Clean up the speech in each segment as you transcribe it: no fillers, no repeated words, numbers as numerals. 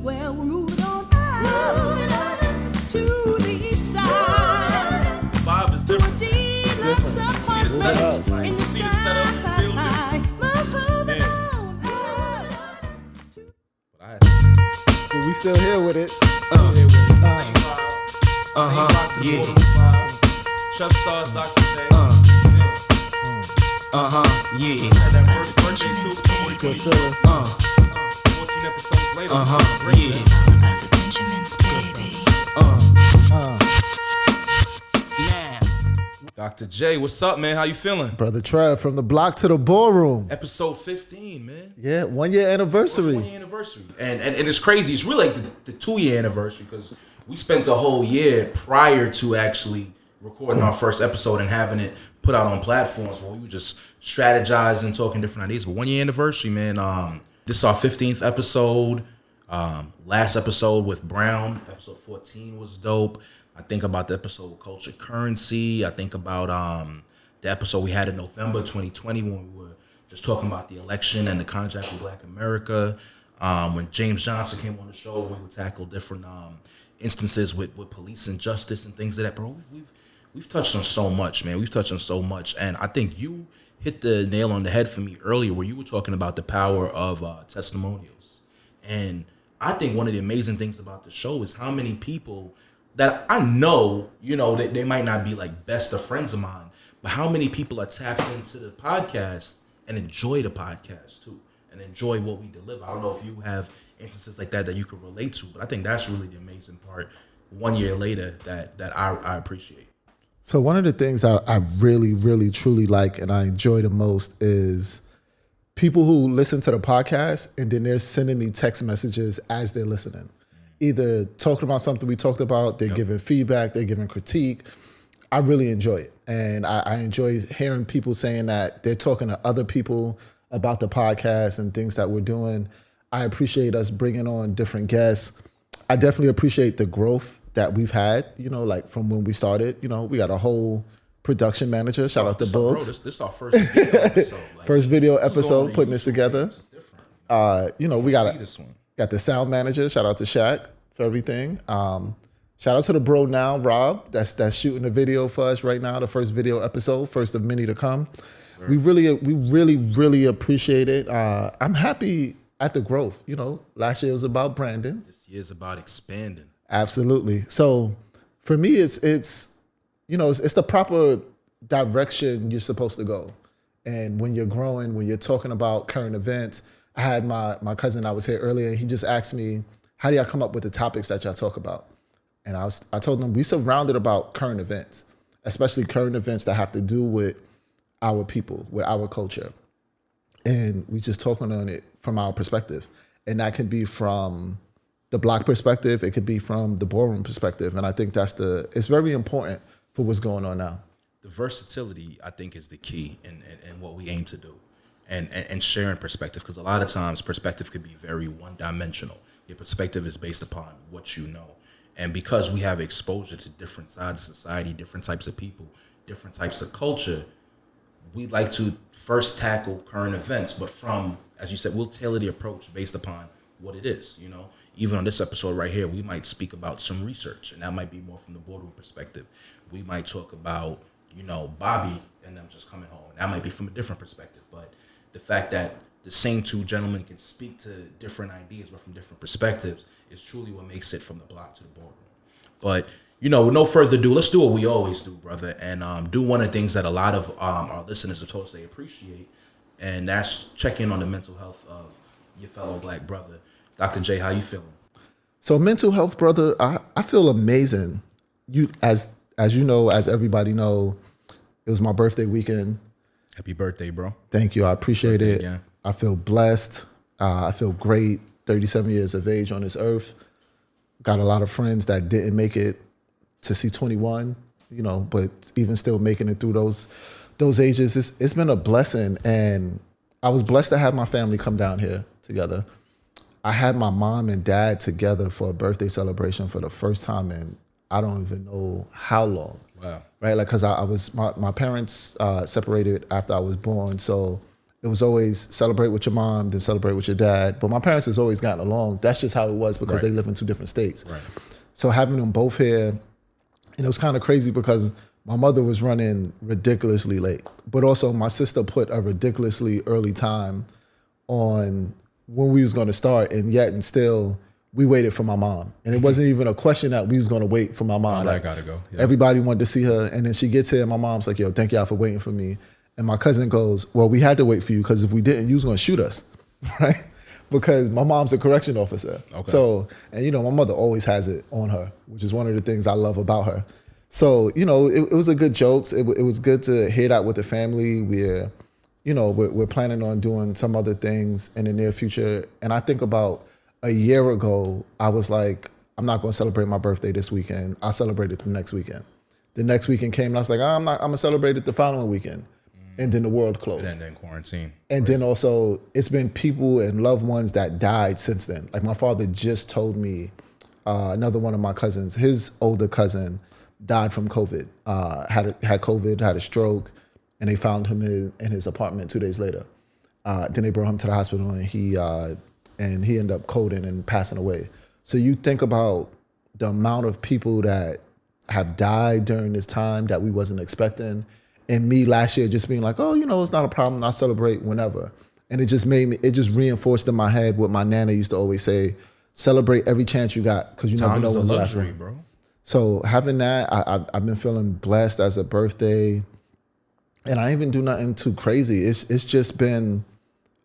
Well, we're moving on out to the east side. Vibe is different. Deluxe apartment in the sky. Moving on out. We still here with it. Yeah. Chef Stars, Dr. J. Yeah. That first birthday too. Good feeling. 14 episodes later. Yeah. It's all about the Benjamins, baby. Now. Dr. J, what's up, man? How you feeling? Brother Trev, from the block to the ballroom. Episode 15, man. Yeah, 1 year anniversary. 1 year anniversary. And it's crazy. It's really like the 2 year anniversary because we spent a whole year prior to actually recording our first episode and having it put out on platforms where we were just strategizing, talking different ideas. But 1 year anniversary, man. This is our 15th episode. Last episode with Brown, episode 14 was dope. I think about the episode with Culture Currency. I think about the episode we had in November 2020 when we were just talking about the election and the contract with Black America. When James Johnson came on the show, we would tackle different instances with police injustice and things like that. Bro, we've touched on so much, man. We've touched on so much. And I think you hit the nail on the head for me earlier where you were talking about the power of testimonials. And I think one of the amazing things about the show is how many people that I know, you know, they might not be like best of friends of mine, but how many people are tapped into the podcast and enjoy the podcast too, and enjoy what we deliver. I don't know if you have instances like that you can relate to, but I think that's really the amazing part 1 year later that I appreciate. So one of the things I really, really, truly like and I enjoy the most is people who listen to the podcast and then they're sending me text messages as they're listening. Either talking about something we talked about, they're giving feedback, they're giving critique. I really enjoy it. And I enjoy hearing people saying that they're talking to other people about the podcast and things that we're doing. I appreciate us bringing on different guests. I definitely appreciate the growth that we've had, you know, like from when we started. You know, we got a whole production manager. Shout out to Bugs. This is our first video episode. Like, first video episode, putting this together. You know, we got the sound manager. Shout out to Shaq for everything. Shout out to the bro now, Rob, that's shooting the video for us right now, the first video episode, first of many to come. Sure. We really appreciate it. I'm happy at the growth. You know, last year was about branding. This year's about expanding. Absolutely. So for me, it's you know, it's the proper direction you're supposed to go. And when you're growing, when you're talking about current events, I had my cousin that was here earlier. He just asked me, how do y'all come up with the topics that y'all talk about? And I told them we surrounded about current events, especially current events that have to do with our people, with our culture. And we just talking on it from our perspective. And that can be from the Black perspective. It could be from the Boardroom perspective. And I think it's very important for what's going on now. The versatility, I think, is the key in what we aim to do. And sharing perspective, because a lot of times perspective could be very one-dimensional. Your perspective is based upon what you know. And because we have exposure to different sides of society, different types of people, different types of culture, we like to first tackle current events. But from, as you said, we'll tailor the approach based upon what it is. You know, even on this episode right here, we might speak about some research, and that might be more from the Boardroom perspective. We might talk about, you know, Bobby and them just coming home. And that might be from a different perspective. But the fact that the same two gentlemen can speak to different ideas but from different perspectives is truly what makes it from the block to the boardroom. But, you know, with no further ado, let's do what we always do, brother, and do one of the things that a lot of our listeners have told us they appreciate, and that's check in on the mental health of your fellow Black brother. Dr. J, how you feeling? So mental health, brother, I feel amazing. You, as you know, as everybody know, it was my birthday weekend. Happy birthday, bro. Thank you. I appreciate it. Yeah. I feel blessed. I feel great. 37 years of age on this earth. Got a lot of friends that didn't make it to see 21, you know, but even still making it through those ages. It's been a blessing. And I was blessed to have my family come down here together. I had my mom and dad together for a birthday celebration for the first time in I don't even know how long. Wow. Right? Like, cause my parents separated after I was born. So it was always celebrate with your mom, then celebrate with your dad. But my parents has always gotten along. That's just how it was because Right. they live in 2 different states. Right. So having them both here, and it was kind of crazy because my mother was running ridiculously late, but also my sister put a ridiculously early time on when we was going to start, and yet and still we waited for my mom. And it wasn't even a question that we was going to wait for my mom. I gotta go. Yeah. Everybody wanted to see her, and then she gets here, and my mom's like, yo, thank y'all for waiting for me. And my cousin goes, well, we had to wait for you because if we didn't, you was going to shoot us, right? Because my mom's a correction officer. Okay. So, and my mother always has it on her, which is one of the things I love about her. So, it was a good jokes. It was good to hear that with the family. We're planning on doing some other things in the near future. And I think about a year ago, I was like, I'm not going to celebrate my birthday this weekend. I'll celebrate it the next weekend. The next weekend came and I was like, I'm going to celebrate it the following weekend. And then the world closed. And then quarantine. And then also, it's been people and loved ones that died since then. Like my father just told me, another one of my cousins, his older cousin, died from COVID. Had COVID, had a stroke, and they found him in his apartment 2 days later. Then they brought him to the hospital, and he ended up coding and passing away. So you think about the amount of people that have died during this time that we wasn't expecting. And me last year just being like, oh, it's not a problem. I celebrate whenever. And it just reinforced in my head what my nana used to always say, celebrate every chance you got because you never know Time is a when's the last luxury, one. bro. So having that, I've been feeling blessed as a birthday. And I even do nothing too crazy. It's just been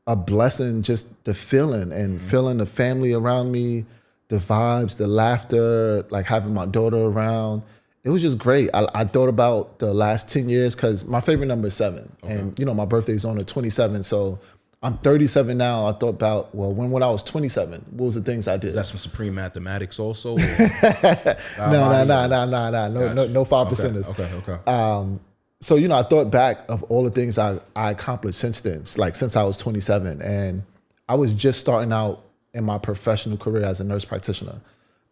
a blessing, just the feeling and feeling the family around me, the vibes, the laughter, like having my daughter around. It was just great. I thought about the last 10 years because my favorite number is 7. Okay. And, my birthday's on the 27th. So I'm 37 now. I thought about, well, when I was 27, what was the things I did? Is that some supreme mathematics also? No, 5%ers. Okay. So, I thought back of all the things I accomplished since then, like since I was 27. And I was just starting out in my professional career as a nurse practitioner.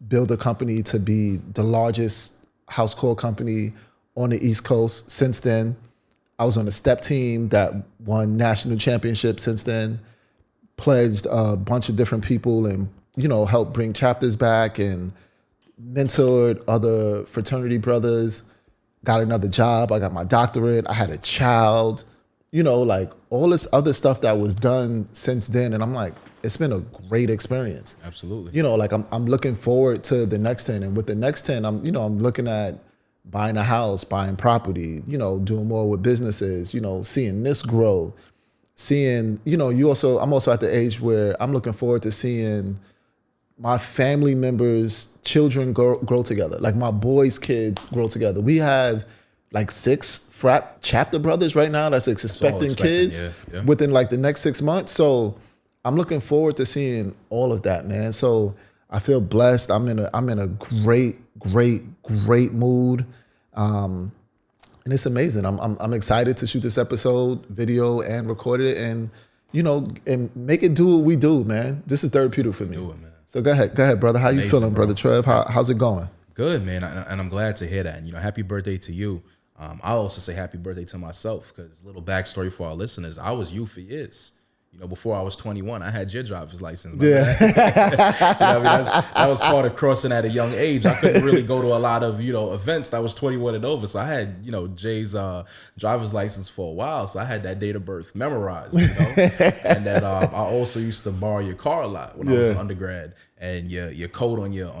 Build a company to be the largest house call company on the East Coast. Since then, I was on a step team that won national championships since then, pledged a bunch of different people and, helped bring chapters back and mentored other fraternity brothers, got another job. I got my doctorate. I had a child, like all this other stuff that was done since then. And I'm like, it's been a great experience. Absolutely. Like I'm looking forward to the next 10. And with the next 10, I'm looking at buying a house, buying property, doing more with businesses, seeing this grow, seeing, I'm also at the age where I'm looking forward to seeing my family members' children grow together. Like my boys' kids grow together. We have like 6 frat chapter brothers right now that's expecting kids within like the next 6 months. So I'm looking forward to seeing all of that, man. So I feel blessed. I'm in a great mood. And it's amazing. I'm excited to shoot this episode, video and record it and and make it do what we do, man. This is therapeutic for me. Do it, man. So go ahead, brother. How you feeling, brother Trev? How's it going? Good, man. And I'm glad to hear that. And, happy birthday to you. I'll also say happy birthday to myself because little backstory for our listeners. I was you for years. Before I was 21, I had your driver's license. That was part of crossing at a young age. I couldn't really go to a lot of, events that was 21 and over. So I had, Jay's driver's license for a while. So I had that date of birth memorized, And then I also used to borrow your car a lot when I was an undergrad. And your code on your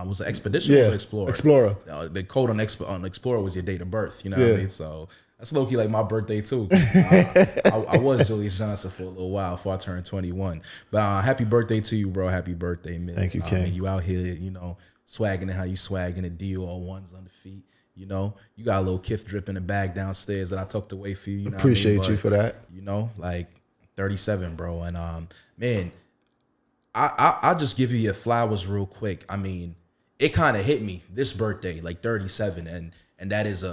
was it Expedition or was it Explorer? Explorer. The code on Explorer was your date of birth. You know what I mean? So that's low-key like my birthday too. I was Julius Johnson for a little while before I turned 21. But happy birthday to you, bro. Happy birthday, man. Thank you, King. You out here, swagging it how you swagging the DO01s on the feet. You got a little kith drip in the bag downstairs that I tucked away for you. Appreciate you for that. Like 37, bro. And man, I'll just give you your flowers real quick. I mean, it kind of hit me this birthday, like 37, and that is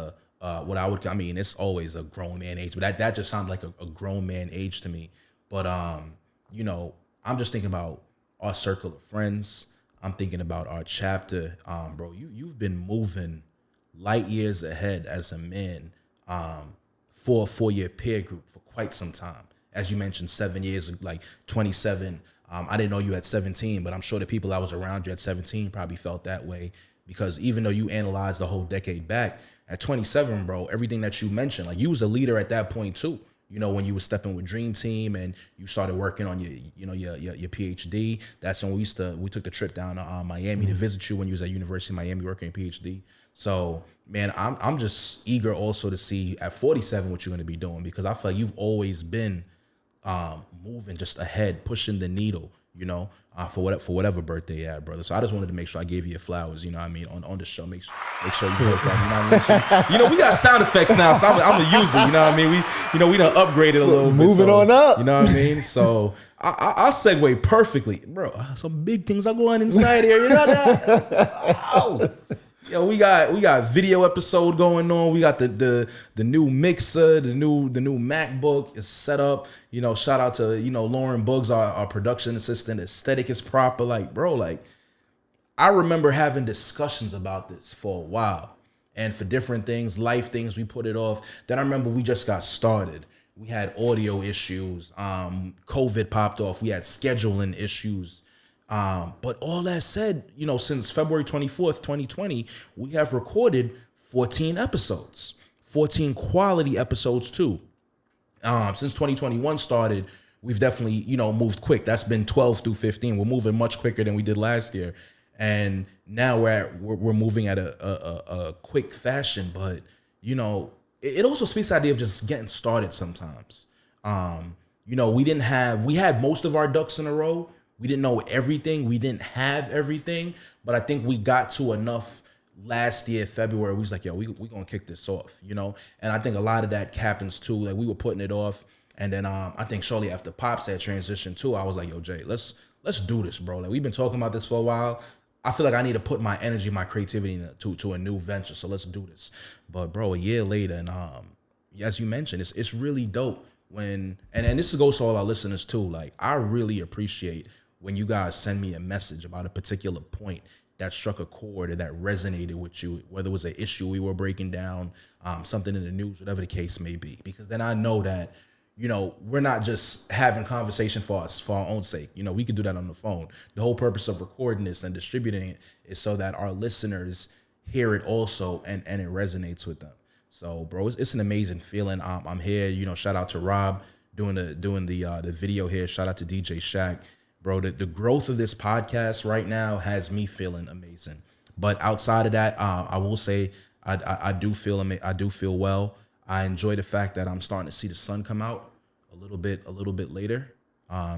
it's always a grown man age, but that just sounds like a grown man age to me. But I'm just thinking about our circle of friends. I'm thinking about our chapter. Bro, you've been moving light years ahead as a man for your peer group for quite some time. as you mentioned, 7 years, like 27. I didn't know you at 17, but I'm sure the people I was around you at 17 probably felt that way, because even though you analyzed the whole decade back, at 27, bro, everything that you mentioned, like you was a leader at that point too. You know, when you were stepping with Dream Team and you started working on your PhD, that's when we took the trip down to Miami to visit you when you was at University of Miami working your PhD. So, man, I'm just eager also to see at 47 what you're going to be doing, because I feel like you've always been moving just ahead, pushing the needle, you know, for whatever birthday you had, brother. So I just wanted to make sure I gave you your flowers, you know what I mean, on the show. Make sure you heard that, you know what I mean? So, we got sound effects now, so I'm gonna use it, you know what I mean? We done upgraded a little bit. Moving on up. You know what I mean? So I'll segue perfectly. Bro, some big things are going inside here, you know that? Oh. Yo, we got video episode going on. We got the new mixer, the new MacBook is set up. You know, shout out to Lauren Buggs, our production assistant. Aesthetic is proper. Like, bro, like I remember having discussions about this for a while, and for different things, life things, we put it off. Then I remember we just got started. We had audio issues. COVID popped off. We had scheduling issues. But all that said, since February 24th, 2020, we have recorded 14 episodes, 14 quality episodes too. Since 2021 started, we've definitely, moved quick. That's been 12 through 15. We're moving much quicker than we did last year. And now we're moving at a quick fashion, but it also speaks to the idea of just getting started sometimes. We had most of our ducks in a row. We didn't know everything. We didn't have everything, but I think we got to enough last year, February. We was like, yo, we gonna kick this off, And I think a lot of that happens too. Like we were putting it off, and then I think shortly after Pops had transitioned too, I was like, yo, Jay, let's do this, bro. Like we've been talking about this for a while. I feel like I need to put my energy, my creativity to a new venture. So let's do this. But bro, a year later, and as you mentioned, it's really dope when and this goes to all our listeners too. Like I really appreciate when you guys send me a message about a particular point that struck a chord or that resonated with you, whether it was an issue we were breaking down, something in the news, whatever the case may be, because then I know that, we're not just having conversation for our own sake. We can do that on the phone. The whole purpose of recording this and distributing it is so that our listeners hear it also and it resonates with them. So, bro, it's an amazing feeling. I'm here, shout out to Rob doing the video here. Shout out to DJ Shaq. Bro, the growth of this podcast right now has me feeling amazing. But outside of that, I will say I do feel well. I enjoy the fact that I'm starting to see the sun come out a little bit later.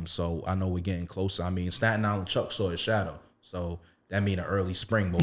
So I know we're getting closer. I mean, Staten Island Chuck saw his shadow, so that mean an early spring. But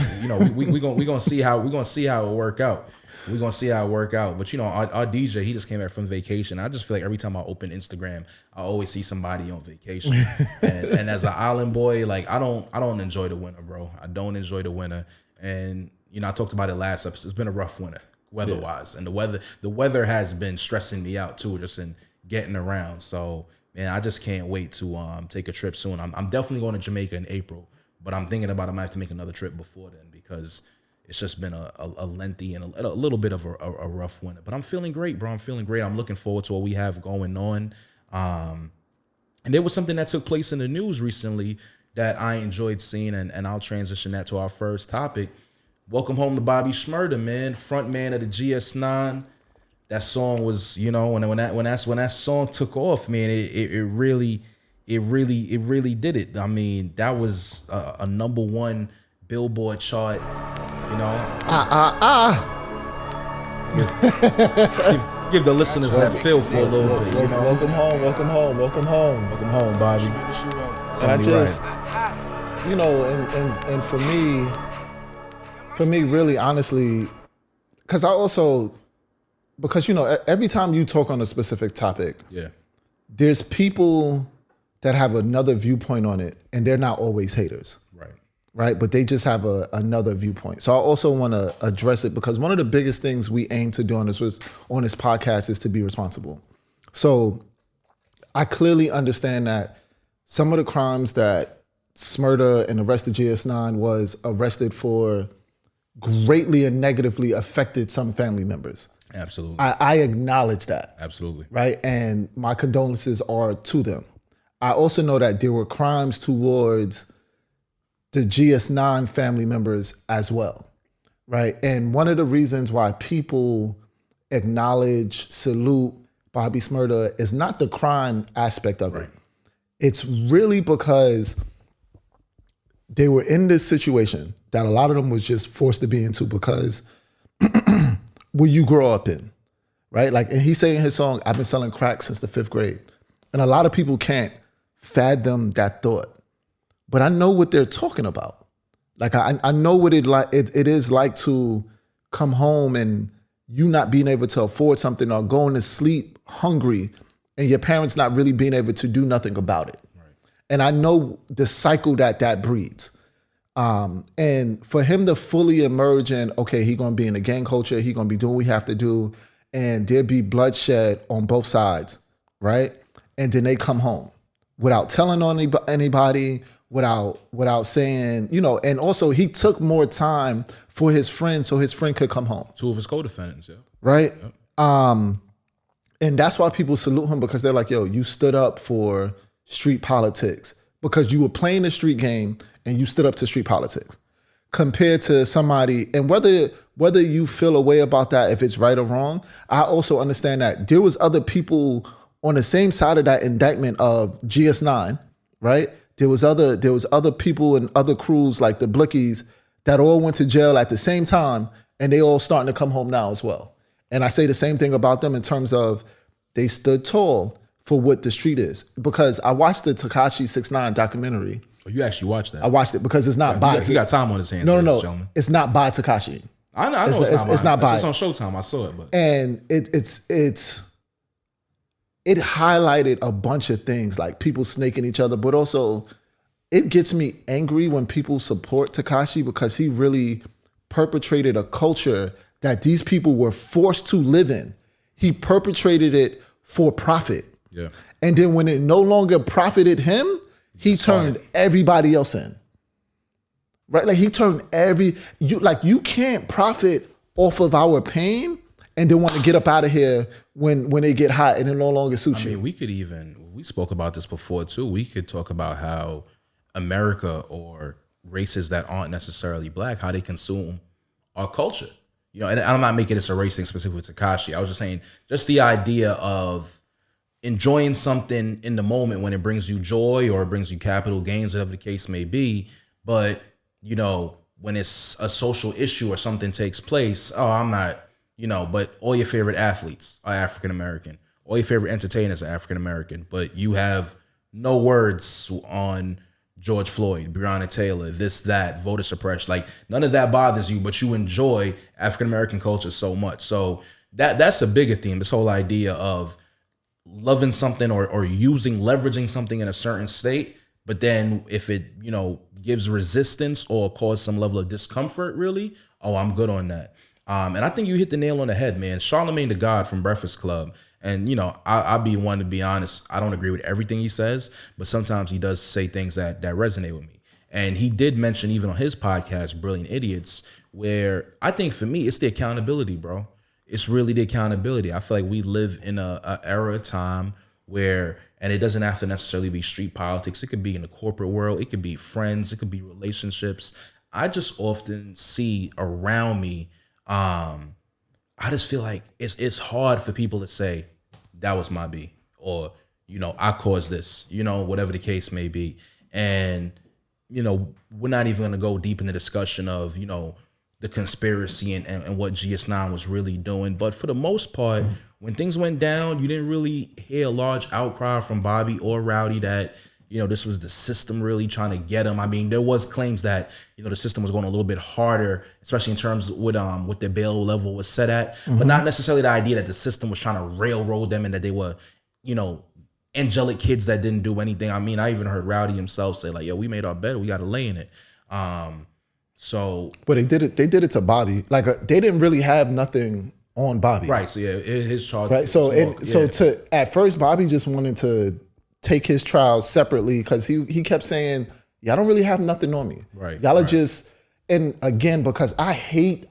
we gonna see how it work out. We're gonna see how it work out. But our DJ, he just came back from vacation. I just feel like every time I open Instagram, I always see somebody on vacation. and as an island boy, like I don't enjoy the winter, bro. I don't enjoy the winter. And I talked about it last episode. It's been a rough winter weather-wise, and the weather has been stressing me out too, just in getting around. So man, I just can't wait to take a trip soon. I'm definitely going to Jamaica in April, but I'm thinking about I might have to make another trip before then, because it's just been a lengthy and a little bit of a rough winter. But I'm feeling great, bro. I'm feeling great. I'm looking forward to what we have going on. And there was something that took place in the news recently that I enjoyed seeing, and I'll transition that to our first topic. Welcome home to Bobby Shmurda, man, front man of the GS9. That song was, when that song took off, man, it really did it. I mean, that was a number one Billboard chart. Give the listeners that feel for a little bit. Welcome home, Bobby. And I just, and for me, really, honestly, because every time you talk on a specific topic, there's people that have another viewpoint on it, and they're not always haters. Right? But they just have another viewpoint. So I also want to address it, because one of the biggest things we aim to do on this podcast is to be responsible. So I clearly understand that some of the crimes that Shmurda and the rest of GS9 was arrested for greatly and negatively affected some family members. Absolutely. I acknowledge that. Absolutely. Right? And my condolences are to them. I also know that there were crimes towards the GS9 family members as well. Right? And one of the reasons why people acknowledge, salute Bobby Shmurda is not the crime aspect of it. It's really because they were in this situation that a lot of them was just forced to be into because where you grow up in, right? Like, and he's saying in his song, I've been selling crack since the 5th grade. And a lot of people can't fathom that thought. But I know what they're talking about. Like, I know what it is like to come home and you not being able to afford something or going to sleep hungry and your parents not really being able to do nothing about it. Right. And I know the cycle that breeds. And for him to fully emerge in, okay, he gonna be in the gang culture, he gonna be doing what we have to do, and there be bloodshed on both sides, right? And then they come home without telling on anybody, without saying, and also he took more time for his friend so his friend could come home. 2 of his co-defendants, yeah. Right? Yep. And that's why people salute him, because they're like, yo, you stood up for street politics because you were playing the street game and you stood up to street politics, compared to somebody. And whether you feel a way about that, if it's right or wrong, I also understand that there was other people on the same side of that indictment of GS9, right? There was other people and other crews like the Blickies that all went to jail at the same time, and they all starting to come home now as well. And I say the same thing about them in terms of they stood tall for what the street is. Because I watched the Tekashi 6ix9ine documentary. Oh, you actually watched that? I watched it because it's not by. He got time on his hands. No. Gentlemen. It's not by Tekashi. I know it's not by. It's on it. Showtime. I saw it, but and it highlighted a bunch of things like people snaking each other, but also it gets me angry when people support Tekashi because he really perpetrated a culture that these people were forced to live in. He perpetrated it for profit. Yeah. And then when it no longer profited him, he turned everybody else in. Right? Like he turned you can't profit off of our pain and then want to get up out of here when they get hot and it no longer suits you. I mean, we spoke about this before too. We could talk about how America or races that aren't necessarily black, how they consume our culture. And I'm not making this a race thing specific with Tekashi. I was just saying, just the idea of enjoying something in the moment when it brings you joy or it brings you capital gains, whatever the case may be. But, when it's a social issue or something takes place, I'm not, but all your favorite athletes are African-American. All your favorite entertainers are African-American. But you have no words on George Floyd, Breonna Taylor, this, that, voter suppression. Like none of that bothers you, but you enjoy African-American culture so much. So that's a bigger theme, this whole idea of loving something or leveraging something in a certain state. But then if it, gives resistance or cause some level of discomfort, really, I'm good on that. And I think you hit the nail on the head, man. Charlamagne the God from Breakfast Club. And, I'll be one to be honest. I don't agree with everything he says, but sometimes he does say things that resonate with me. And he did mention even on his podcast, Brilliant Idiots, where I think for me, it's the accountability, bro. It's really the accountability. I feel like we live in a era of time where, and it doesn't have to necessarily be street politics. It could be in the corporate world. It could be friends. It could be relationships. I just often see around me, I just feel like it's hard for people to say that was my B or, I caused this, whatever the case may be. And, we're not even going to go deep in the discussion of, the conspiracy and what GS9 was really doing. But for the most part, when things went down, you didn't really hear a large outcry from Bobby or Rowdy that, this was the system really trying to get him. I mean, there was claims that, the system was going a little bit harder, especially in terms with what their bail level was set at, but not necessarily the idea that the system was trying to railroad them and that they were, angelic kids that didn't do anything. I mean, I even heard Rowdy himself say like, yo, we made our bed, we got to lay in it. But they did it to Bobby. Like they didn't really have nothing on Bobby. Right. So yeah, his charge. Right. So at first Bobby just wanted to take his trial separately because he kept saying, y'all don't really have nothing on me. Right. Y'all are just, and again, because I hate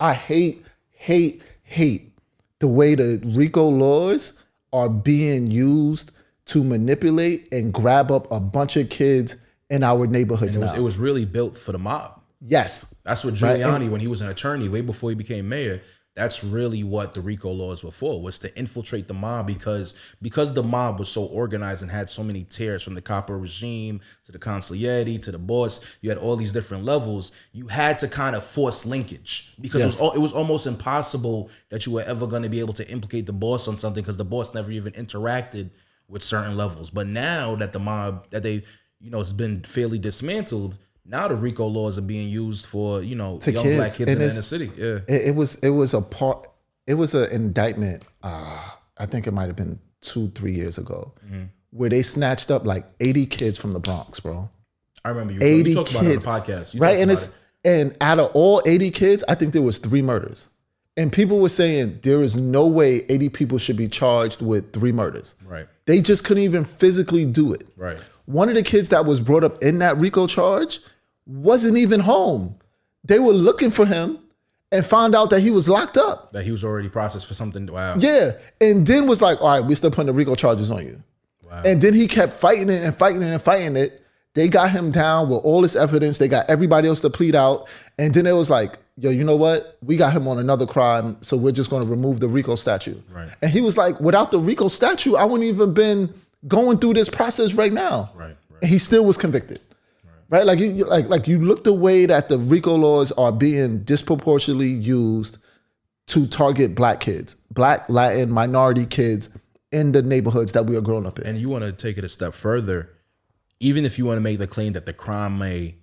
the way the RICO laws are being used to manipulate and grab up a bunch of kids in our neighborhoods And now. it was really built for the mob. Yes. That's what Right, Giuliani, and- when he was an attorney, way before he became mayor, that's really what the RICO laws were for, was to infiltrate the mob because the mob was so organized and had so many tiers from the capo regime to the consigliere to the boss. You had all these different levels. You had to kind of force linkage because Yes. it was almost impossible that you were ever going to be able to implicate the boss on something because the boss never even interacted with certain levels. But now that the mob, that they, has been fairly dismantled, now the RICO laws are being used for, young black kids in the inner city. Yeah. It was an indictment. I think it might have been 2-3 years ago, where they snatched up like 80 kids from the Bronx, bro. I remember you 80 talked about it on kids, the podcast. You right? talked And about it's and out of all 80 kids, I think there was 3 murders, and people were saying there is no way 80 people should be charged with 3 murders. Right. They just couldn't even physically do it. Right. One of the kids that was brought up in that RICO charge wasn't even home. They were looking for him and found out that he was locked up. That he was already processed for something. Wow. Yeah. And then was like, all right, we're still putting the RICO charges on you. Wow. And then he kept fighting it and fighting it and fighting it. They got him down with all this evidence. They got everybody else to plead out. And then it was like, yo, you know what? We got him on another crime, so we're just going to remove the RICO statute. Right. And he was like, without the RICO statute, I wouldn't even been going through this process right now. Right. And he still was convicted. Right? Like you look the way that the RICO laws are being disproportionately used to target black kids, black, Latin, minority kids in the neighborhoods that we are growing up in. And you want to take it a step further, even if you want to make the claim that the crime may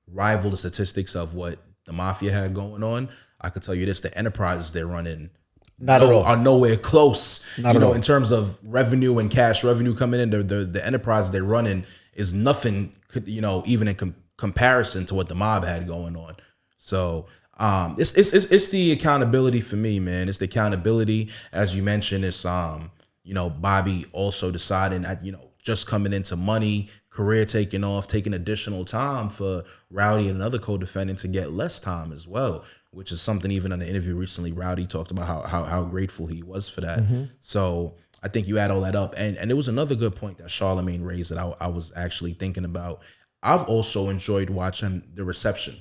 rival the statistics of what the mafia had going on, I could tell you this: the enterprises they're running Not at all. are nowhere close. Not at all. In terms of revenue and cash revenue coming in, the enterprise they're running is nothing, even in comparison to what the mob had going on. So it's the accountability for me, man. It's the accountability, as you mentioned. It's Bobby also deciding that just coming into money, career taking off, taking additional time for Rowdy and another co-defendant to get less time as well, which is something even in the interview recently, Rowdy talked about how grateful he was for that. So I think you add all that up. And there was another good point that Charlemagne raised that I was actually thinking about. I've also enjoyed watching the reception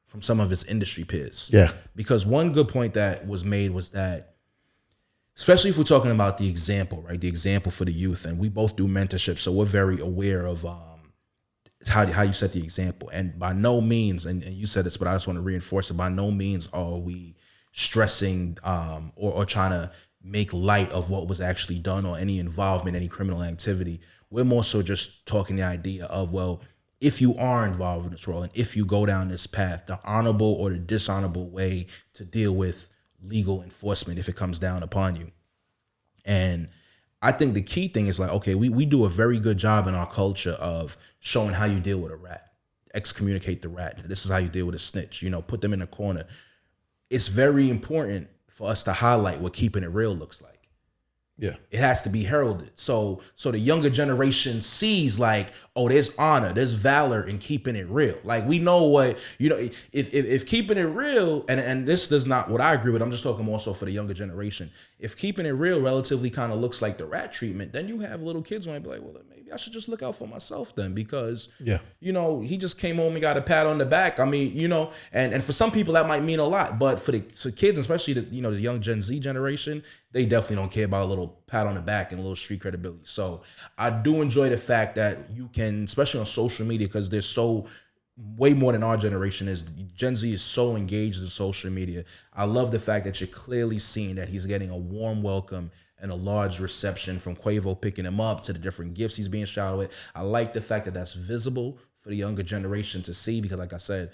from some of his industry peers. Yeah. Because one good point that was made was that, especially if we're talking about the example, right? The example for the youth, and we both do mentorship, so we're very aware of how you set the example. And by no means, and you said this, but I just want to reinforce it, by no means are we stressing or trying to make light of what was actually done or any involvement, any criminal activity. We're more so just talking the idea of, well, if you are involved in this role and if you go down this path, the honorable or the dishonorable way to deal with legal enforcement if it comes down upon you. And I think the key thing is like, okay, we do a very good job in our culture of showing how you deal with a rat, excommunicate the rat. This is how you deal with a snitch, put them in a corner. It's very important for us to highlight what keeping it real looks like. Yeah. It has to be heralded. So the younger generation sees like, oh, there's honor, there's valor in keeping it real. Like we know what, if keeping it real, and this does not what I agree with, I'm just talking more so for the younger generation. If keeping it real relatively kind of looks like the rat treatment, then you have little kids when they be like, well, maybe I should just look out for myself then, because he just came home and got a pat on the back. I mean, and for some people that might mean a lot, but for kids, especially the young Gen Z generation, they definitely don't care about a little pat on the back and a little street credibility. So I do enjoy the fact that you can, especially on social media, because there's so way more than our generation is. Gen Z is so engaged in social media. I love the fact that you're clearly seeing that he's getting a warm welcome and a large reception, from Quavo picking him up to the different gifts he's being showered with. I like the fact that that's visible for the younger generation to see, because like I said,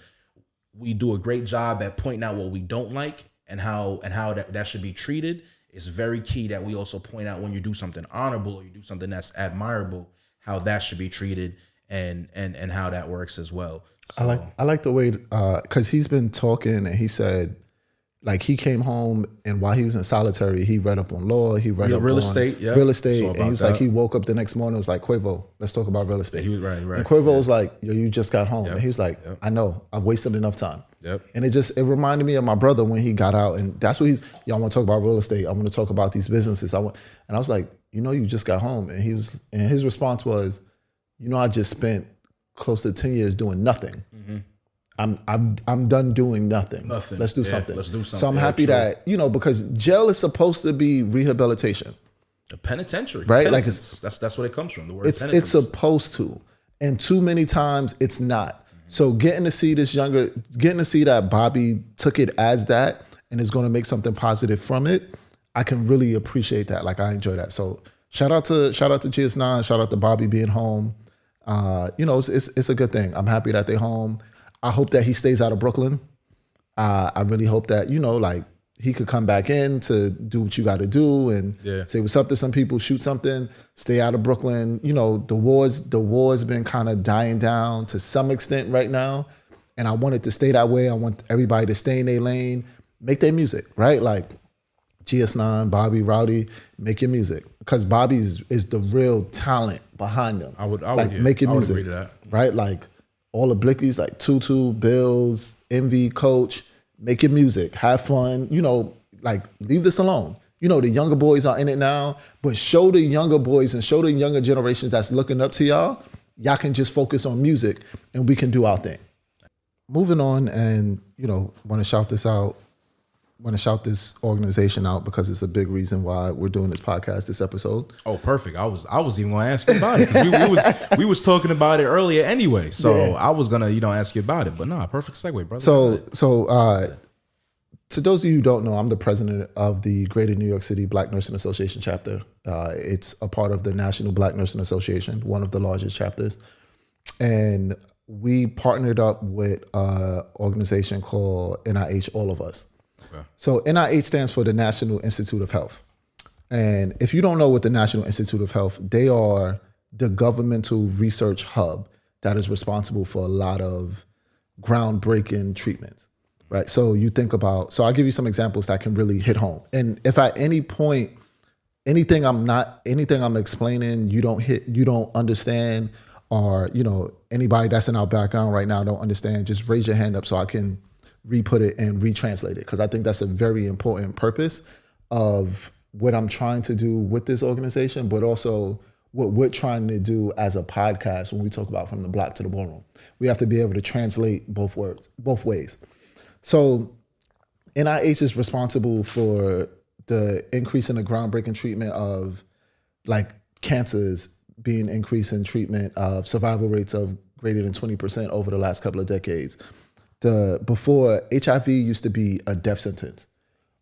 we do a great job at pointing out what we don't like and how that should be treated. It's very key that we also point out when you do something honorable or you do something that's admirable, how that should be treated and how that works as well. So, I like the way, because he's been talking and he said, Like he came home and while he was in solitary, he read up on law. He read up real on estate, yeah. real estate, Saw and about he was like, that. he woke up the next morning, was like, Quavo, let's talk about real estate. He was right. And Quavo was like, yo, you just got home, and he was like, Yep. I know, I wasted enough time. Yep. And it reminded me of my brother when he got out, and that's what he's. Yo, I want to talk about real estate. I want to talk about these businesses. And I was like, you know, you just got home, and his response was, you know, I just spent close to 10 years doing nothing. I'm done doing nothing. Nothing. Let's do Yeah, something. let's do something. So I'm Yeah, happy true. that, you know, because jail is supposed to be rehabilitation. A penitentiary, Right? Like Penitence. that's what it comes from. The word It's penitence. supposed to. And too many times it's not. So getting to see that Bobby took it as that and is going to make something positive from it, I can really appreciate that. Like I enjoy that. So shout out to GS9, shout out to Bobby being home. You know, it's a good thing. I'm happy that they're home. I hope that he stays out of Brooklyn. I really hope that, you know, like he could come back in to do what you got to do and say what's up to some people, shoot something, stay out of Brooklyn. You know, the war's been kind of dying down to some extent right now. And I want it to stay that way. I want everybody to stay in their lane, make their music, right? Like GS9, Bobby, Rowdy, make your music. Because Bobby is the real talent behind them. I would make your I would music. agree to that. Right? Like all the Blickies, like Tutu, Bills, Envy, Coach, make your music, have fun, you know, like leave this alone. You know, the younger boys are in it now, but show the younger boys and show the younger generations that's looking up to y'all can just focus on music and we can do our thing. Moving on, and, you know, want to shout this organization out because it's a big reason why we're doing this podcast, this episode. Oh, perfect. I was even going to ask you about it. 'Cause we was talking about it earlier anyway. So I was going to, you know, ask you about it. But no, perfect segue, brother. So to those of you who don't know, I'm the president of the Greater New York City Black Nursing Association chapter. It's a part of the National Black Nursing Association, one of the largest chapters. And we partnered up with an organization called NIH All of Us. Okay. So NIH stands for the National Institute of Health. And if you don't know what the National Institute of Health, they are the governmental research hub that is responsible for a lot of groundbreaking treatments, right? So you think about, so I'll give you some examples that can really hit home. And if at any point, anything I'm explaining, you don't understand, or, you know, anybody that's in our background right now don't understand, just raise your hand up so I can re-put it and retranslate it. Because I think that's a very important purpose of what I'm trying to do with this organization, but also what we're trying to do as a podcast when we talk about from the block to the boardroom. We have to be able to translate both ways. So NIH is responsible for the increase in the groundbreaking treatment of like cancers, being increased in treatment of survival rates of greater than 20% over the last couple of decades. Before, HIV used to be a death sentence.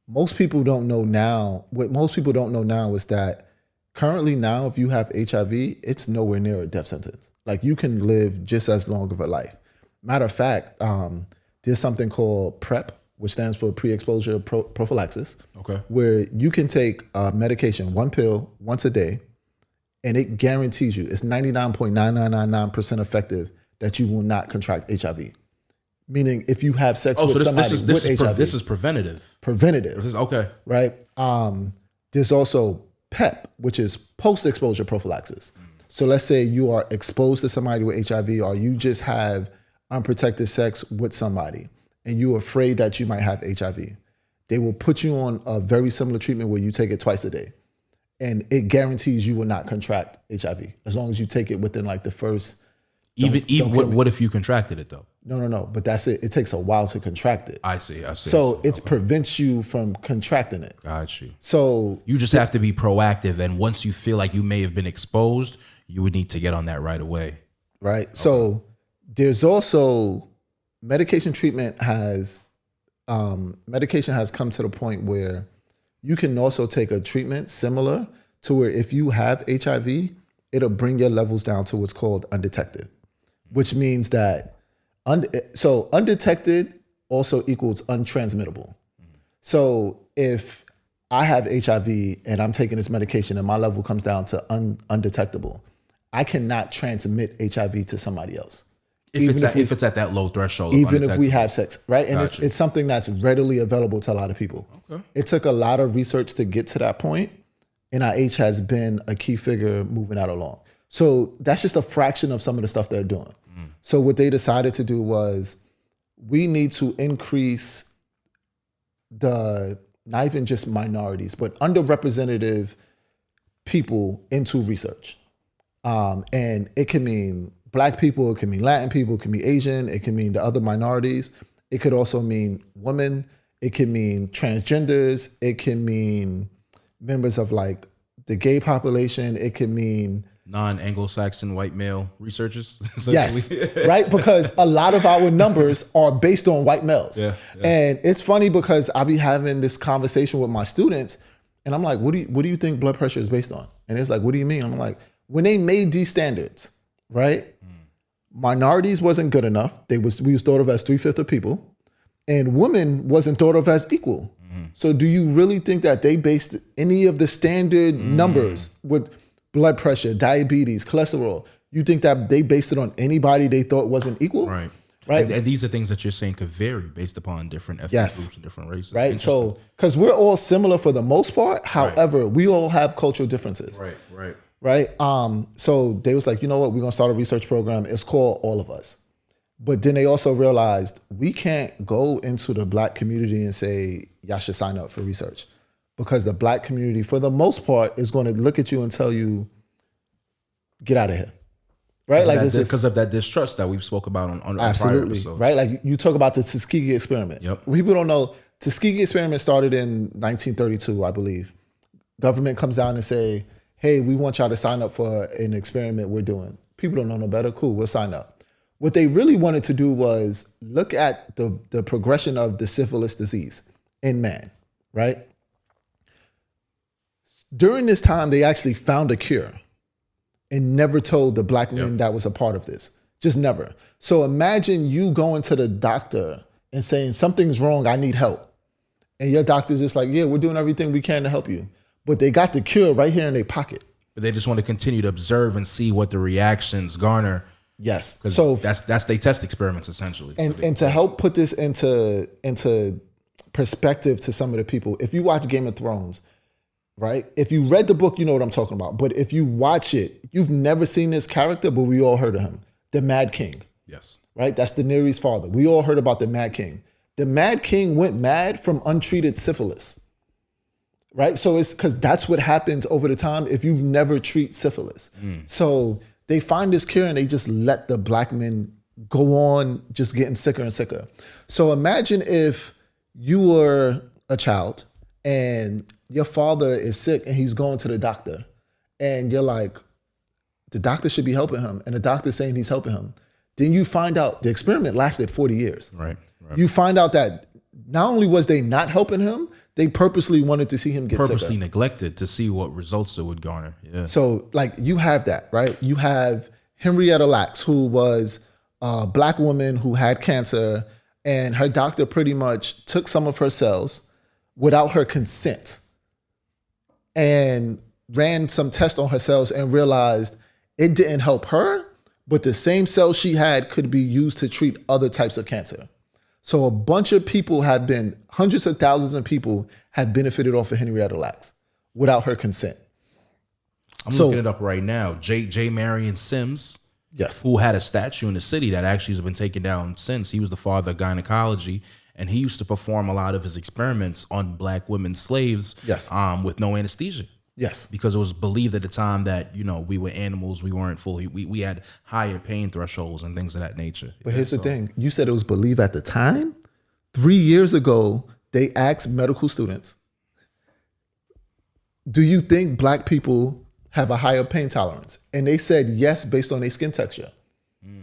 Most people don't know now, what most people don't know now is that currently now, if you have HIV, it's nowhere near a death sentence. Like you can live just as long of a life. Matter of fact, there's something called PrEP, which stands for pre-exposure prophylaxis, where you can take medication, one pill once a day, and it guarantees you, it's 99.9999% effective that you will not contract HIV. Meaning if you have sex with somebody with HIV. This is preventative. Preventative. This is okay. Right? There's also PEP, which is post-exposure prophylaxis. So let's say you are exposed to somebody with HIV, or you just have unprotected sex with somebody and you're afraid that you might have HIV. They will put you on a very similar treatment where you take it twice a day. And it guarantees you will not contract HIV as long as you take it within like the first. What if you contracted it though? No. But that's it. It takes a while to contract it. I see. So it prevents you from contracting it. Got you. So you just have to be proactive. And once you feel like you may have been exposed, you would need to get on that right away. Right. Okay. So there's also medication treatment has come to the point where you can also take a treatment similar to where if you have HIV, it'll bring your levels down to what's called undetected, which means that undetected also equals untransmittable. So if I have HIV and I'm taking this medication and my level comes down to undetectable, I cannot transmit HIV to somebody else. If it's at that low threshold, of even if we undetectable. have sex, right? And Gotcha. it's something that's readily available to a lot of people. Okay. It took a lot of research to get to that point. NIH has been a key figure moving that along. So that's just a fraction of some of the stuff they're doing. So what they decided to do was we need to increase the, not even just minorities, but underrepresented people into research. And it can mean Black people, it can mean Latin people, it can be Asian, it can mean the other minorities. It could also mean women. It can mean transgenders. It can mean members of like the gay population. It can mean non-Anglo-Saxon white male researchers. yes, essentially. right? Because a lot of our numbers are based on white males. Yeah. And it's funny because I'll be having this conversation with my students and I'm like, what do you think blood pressure is based on? And it's like, what do you mean? I'm like, when they made these standards, right? Minorities wasn't good enough. We was thought of as 3/5 of people, and women wasn't thought of as equal. So do you really think that they based any of the standard numbers with blood pressure, diabetes, cholesterol? You think that they based it on anybody they thought wasn't equal? Right. Right. And these are things that you're saying could vary based upon different ethnic Yes. groups and different races. Right. Interesting. So, because we're all similar for the most part. However, we all have cultural differences. Right. Right. So they was like, you know what? We're going to start a research program. It's called All of Us. But then they also realized we can't go into the Black community and say, y'all should sign up for research, because the Black community, for the most part, is going to look at you and tell you, get out of here. Right. Like this is because of that distrust that we've spoke about on prior absolutely episodes. right. Like you talk about the Tuskegee experiment. Yep. People don't know Tuskegee experiment started in 1932, I believe. Government comes down and say, hey, we want y'all to sign up for an experiment we're doing. People don't know no better. Cool, we'll sign up. What they really wanted to do was look at the progression of the syphilis disease in man, right? During this time, they actually found a cure and never told the Black men that was a part of this. Just never. So imagine you going to the doctor and saying, something's wrong, I need help. And your doctor's just like, yeah, we're doing everything we can to help you. But they got the cure right here in their pocket. But they just want to continue to observe and see what the reactions garner. Yes. Because So that's they test experiments essentially. and to help put this into perspective to some of the people, if you watch Game of Thrones, right? If you read the book, you know what I'm talking about. But if you watch it, you've never seen this character, but we all heard of him, the Mad King. Yes. Right? That's Daenerys' father. We all heard about the Mad King. The Mad King went mad from untreated syphilis. Right? So it's because that's what happens over the time if you never treat syphilis. So they find this cure and they just let the Black men go on just getting sicker and sicker. So imagine if you were a child and your father is sick and he's going to the doctor and you're like, the doctor should be helping him. And the doctor's saying he's helping him. Then you find out the experiment lasted 40 years. Right. You find out that not only was they not helping him, they purposely wanted to see him get Purposely sicker. neglected to see what results it would garner. Yeah. So like you have that, right? You have Henrietta Lacks, who was a Black woman who had cancer, and her doctor pretty much took some of her cells without her consent and ran some tests on her cells and realized it didn't help her, but the same cells she had could be used to treat other types of cancer. So a bunch of people have been, hundreds of thousands of people have benefited off of Henrietta Lacks without her consent. I'm looking it up right now. J. Marion Sims, Yes. who had a statue in the city that actually has been taken down since. He was the father of gynecology, and he used to perform a lot of his experiments on Black women slaves. Yes. With no anesthesia. Yes. Because it was believed at the time that, you know, we were animals, we weren't fully, we had higher pain thresholds and things of that nature. But here's the thing. You said it was believed at the time. 3 years ago, they asked medical students, do you think Black people have a higher pain tolerance? And they said yes, based on their skin texture.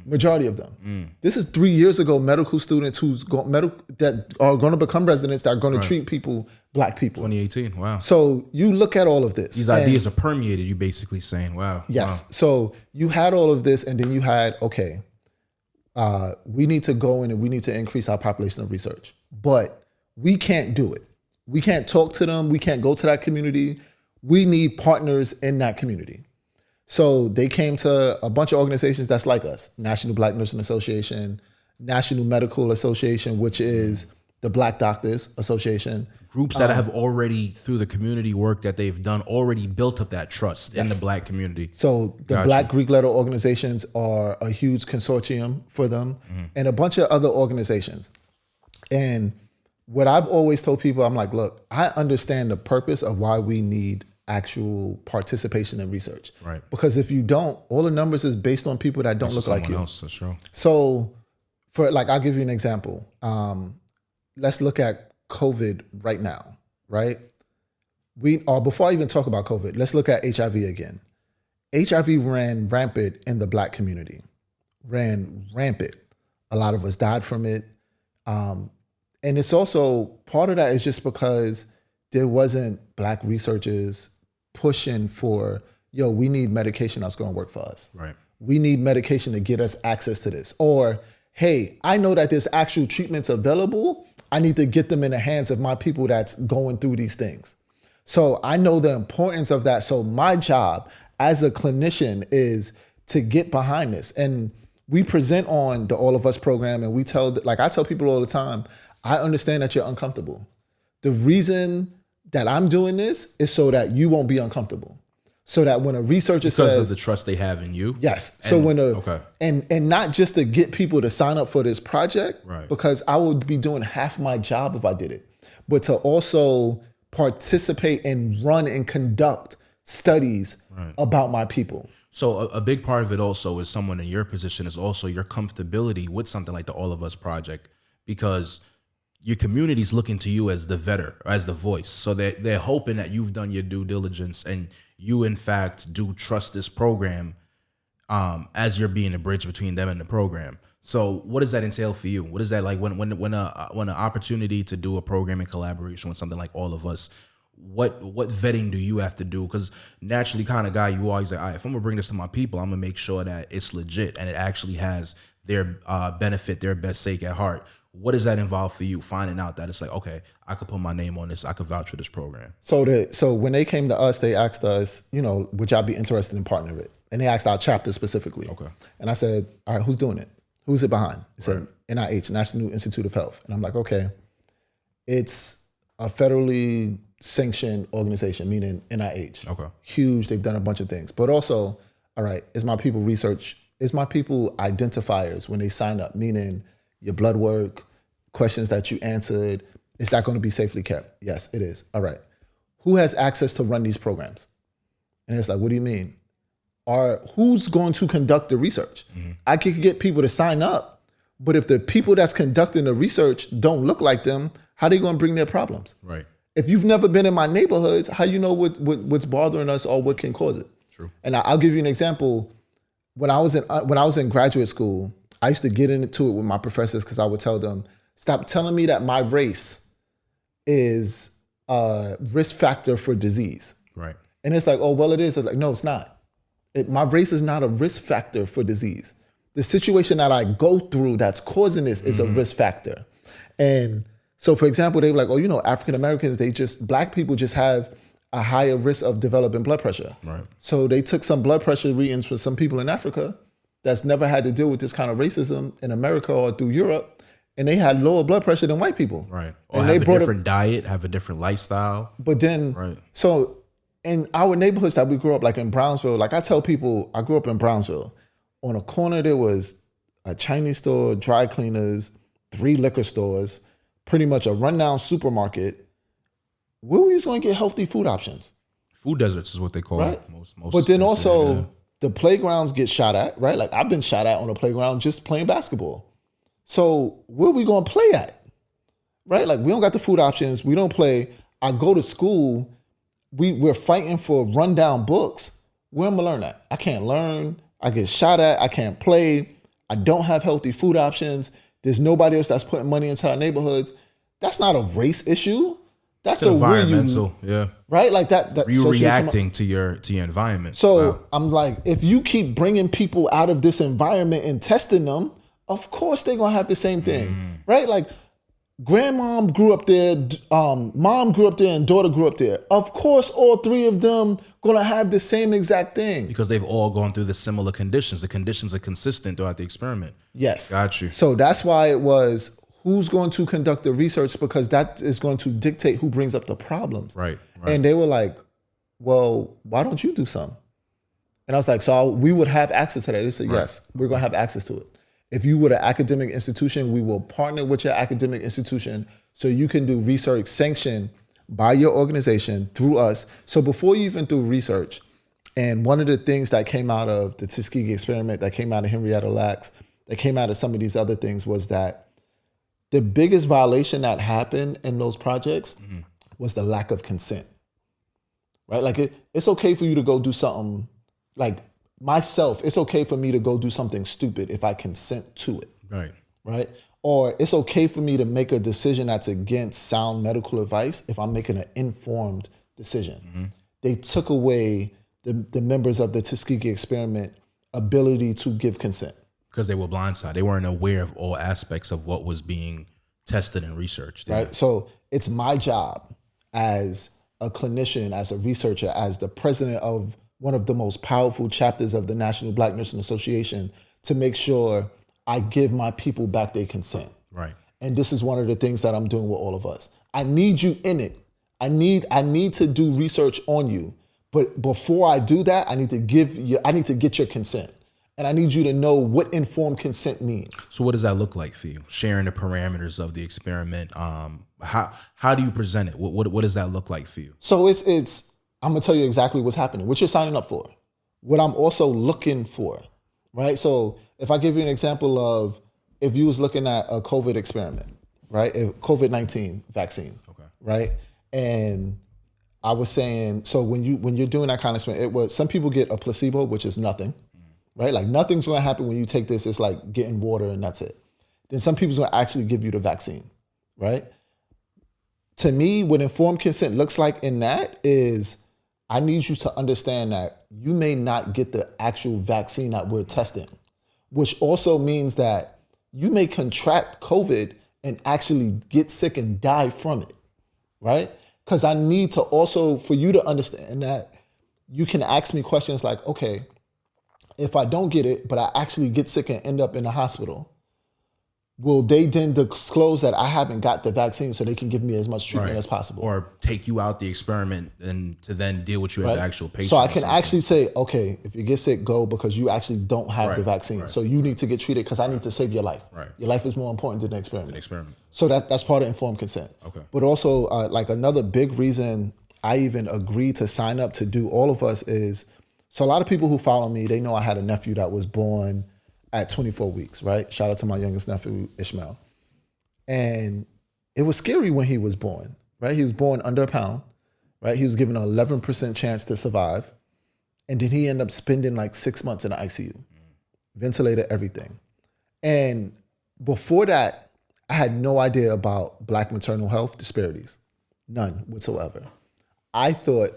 Majority of them. This is 3 years ago. Medical students that are going to become residents that are going to treat people, Black people. 2018, wow. So you look at all of this. These and- ideas are permeated, you basically saying, wow. Yes. Wow. So you had all of this, and then you had, okay, we need to go in and we need to increase our population of research. But we can't do it. We can't talk to them. We can't go to that community. We need partners in that community. So they came to a bunch of organizations that's like us: National Black Nursing Association, National Medical Association, which is the Black Doctors Association. Groups that have already, through the community work that they've done, already built up that trust in the Black community. So the Gotcha. Black Greek letter organizations are a huge consortium for them, and a bunch of other organizations. And what I've always told people, I'm like, look, I understand the purpose of why we need actual participation in research. Right. Because if you don't, all the numbers is based on people that don't look like you. Else, that's true. So for like, I'll give you an example. Let's look at COVID right now, right? Before I even talk about COVID, let's look at HIV again. HIV ran rampant in the Black community, ran rampant. A lot of us died from it. And it's also, part of that is just because there wasn't Black researchers pushing for, yo, we need medication that's going to work for us. Right. We need medication to get us access to this. Or, hey, I know that there's actual treatments available. I need to get them in the hands of my people that's going through these things. So I know the importance of that. So my job as a clinician is to get behind this. And we present on the All of Us program, and I tell people all the time, I understand that you're uncomfortable. The reason that I'm doing this is so that you won't be uncomfortable. So that when a researcher says, because of the trust they have in you. Yes. So and not just to get people to sign up for this project, right, because I would be doing half my job if I did it, but to also participate and run and conduct studies about my people. So a big part of it also is someone in your position is also your comfortability with something like the All of Us project, because your community's looking to you as the vetter, as the voice. So they're hoping that you've done your due diligence and you, in fact, do trust this program as you're being a bridge between them and the program. So what does that entail for you? What is that like when an opportunity to do a program in collaboration with something like All of Us? What vetting do you have to do? Because naturally, kind of guy, you always like, all right, if I'm gonna bring this to my people, I'm gonna make sure that it's legit and it actually has their benefit, their best sake at heart. What does that involve for you, finding out that it's like, okay, I could put my name on this, I could vouch for this program? So when they came to us, they asked us, would y'all be interested in partnering with? And they asked our chapter specifically. Okay. And I said, all right, who's doing it? Who's it behind? It said NIH, National Institute of Health. And I'm like, okay, it's a federally sanctioned organization, meaning NIH. Okay. Huge, they've done a bunch of things. But also, all right, is my people identifiers when they sign up, meaning your blood work, questions that you answered, is that going to be safely kept? Yes, it is. All right. Who has access to run these programs? And it's like, what do you mean? Who's going to conduct the research? Mm-hmm. I could get people to sign up, but if the people that's conducting the research don't look like them, how are they going to bring their problems? Right. If you've never been in my neighborhoods, how you know what's bothering us or what can cause it? True. And I'll give you an example. When I was in graduate school, I used to get into it with my professors because I would tell them, stop telling me that my race is a risk factor for disease. Right. And it's like, oh, well, it is. It's like, no, it's not. My race is not a risk factor for disease. The situation that I go through that's causing this is a risk factor. And so, for example, they were like, oh, African Americans, Black people just have a higher risk of developing blood pressure. Right. So they took some blood pressure readings for some people in Africa that's never had to deal with this kind of racism in America or through Europe, and they had lower blood pressure than white people. Right. Or and have a different diet, have a different lifestyle. But then, so in our neighborhoods that we grew up, like in Brownsville, like I tell people, I grew up in Brownsville. On a corner, there was a Chinese store, dry cleaners, 3 liquor stores, pretty much a rundown supermarket. Where were you going to get healthy food options? Food deserts is what they call it. Most but then also, the playgrounds get shot at, right? Like I've been shot at on a playground just playing basketball. So where are we going to play at? Right? Like we don't got the food options. We don't play. I go to school. We're fighting for rundown books. Where am I learn at? I can't learn. I get shot at. I can't play. I don't have healthy food options. There's nobody else that's putting money into our neighborhoods. That's not a race issue. That's it's environmental, right? Like that you're reacting to your environment. So I'm like, if you keep bringing people out of this environment and testing them, of course they're gonna have the same thing, right? Like, grandmom grew up there, mom grew up there, and daughter grew up there. Of course, all 3 of them gonna have the same exact thing. Because they've all gone through the similar conditions. The conditions are consistent throughout the experiment. Yes. Got you. So that's why it was who's going to conduct the research, because that is going to dictate who brings up the problems. Right. And they were like, well, why don't you do some? And I was like, so we would have access to that. They said, yes, we're going to have access to it. If you were an academic institution, we will partner with your academic institution so you can do research sanctioned by your organization through us. So before you even do research, and one of the things that came out of the Tuskegee experiment, that came out of Henrietta Lacks, that came out of some of these other things, was that the biggest violation that happened in those projects was the lack of consent, right? Like it's okay for you to go do something, like myself, it's okay for me to go do something stupid if I consent to it. Right? Or it's okay for me to make a decision that's against sound medical advice if I'm making an informed decision. They took away the members of the Tuskegee experiment ability to give consent. Because they were blindsided. They weren't aware of all aspects of what was being tested and researched. Right? So it's my job as a clinician, as a researcher, as the president of one of the most powerful chapters of the National Black Nursing Association, to make sure I give my people back their consent. Right. And this is one of the things that I'm doing with all of us. I need you in it. I need to do research on you. But before I do that, I need to get your consent. And I need you to know what informed consent means. So what does that look like for you? Sharing the parameters of the experiment. How do you present it? What does that look like for you? So it's I'm gonna tell you exactly what's happening, what you're signing up for, what I'm also looking for, right? So if I give you an example of, if you was looking at a COVID experiment, right? A COVID-19 vaccine, right? And I was saying, so when you're doing that kind of experiment, some people get a placebo, which is nothing, right? Like nothing's gonna happen when you take this. It's like getting water and that's it. Then some people's gonna actually give you the vaccine, right? To me, what informed consent looks like in that is, I need you to understand that you may not get the actual vaccine that we're testing, which also means that you may contract COVID and actually get sick and die from it, right? Because I need to also, for you to understand that you can ask me questions like, okay, if I don't get it, but I actually get sick and end up in the hospital, will they then disclose that I haven't got the vaccine so they can give me as much treatment as possible? Or take you out the experiment and to then deal with you as an actual patient. So I can actually say, okay, if you get sick, go, because you actually don't have the vaccine. So you need to get treated because I need to save your life. Your life is more important than the experiment. So that's part of informed consent. But also, like another big reason I even agreed to sign up to do all of us is, so a lot of people who follow me, they know I had a nephew that was born at 24 weeks, right? Shout out to my youngest nephew, Ishmael. And it was scary when he was born, right? He was born under a pound, right? He was given an 11% chance to survive. And then he ended up spending like 6 months in the ICU, ventilator, everything. And before that, I had no idea about Black maternal health disparities, none whatsoever. I thought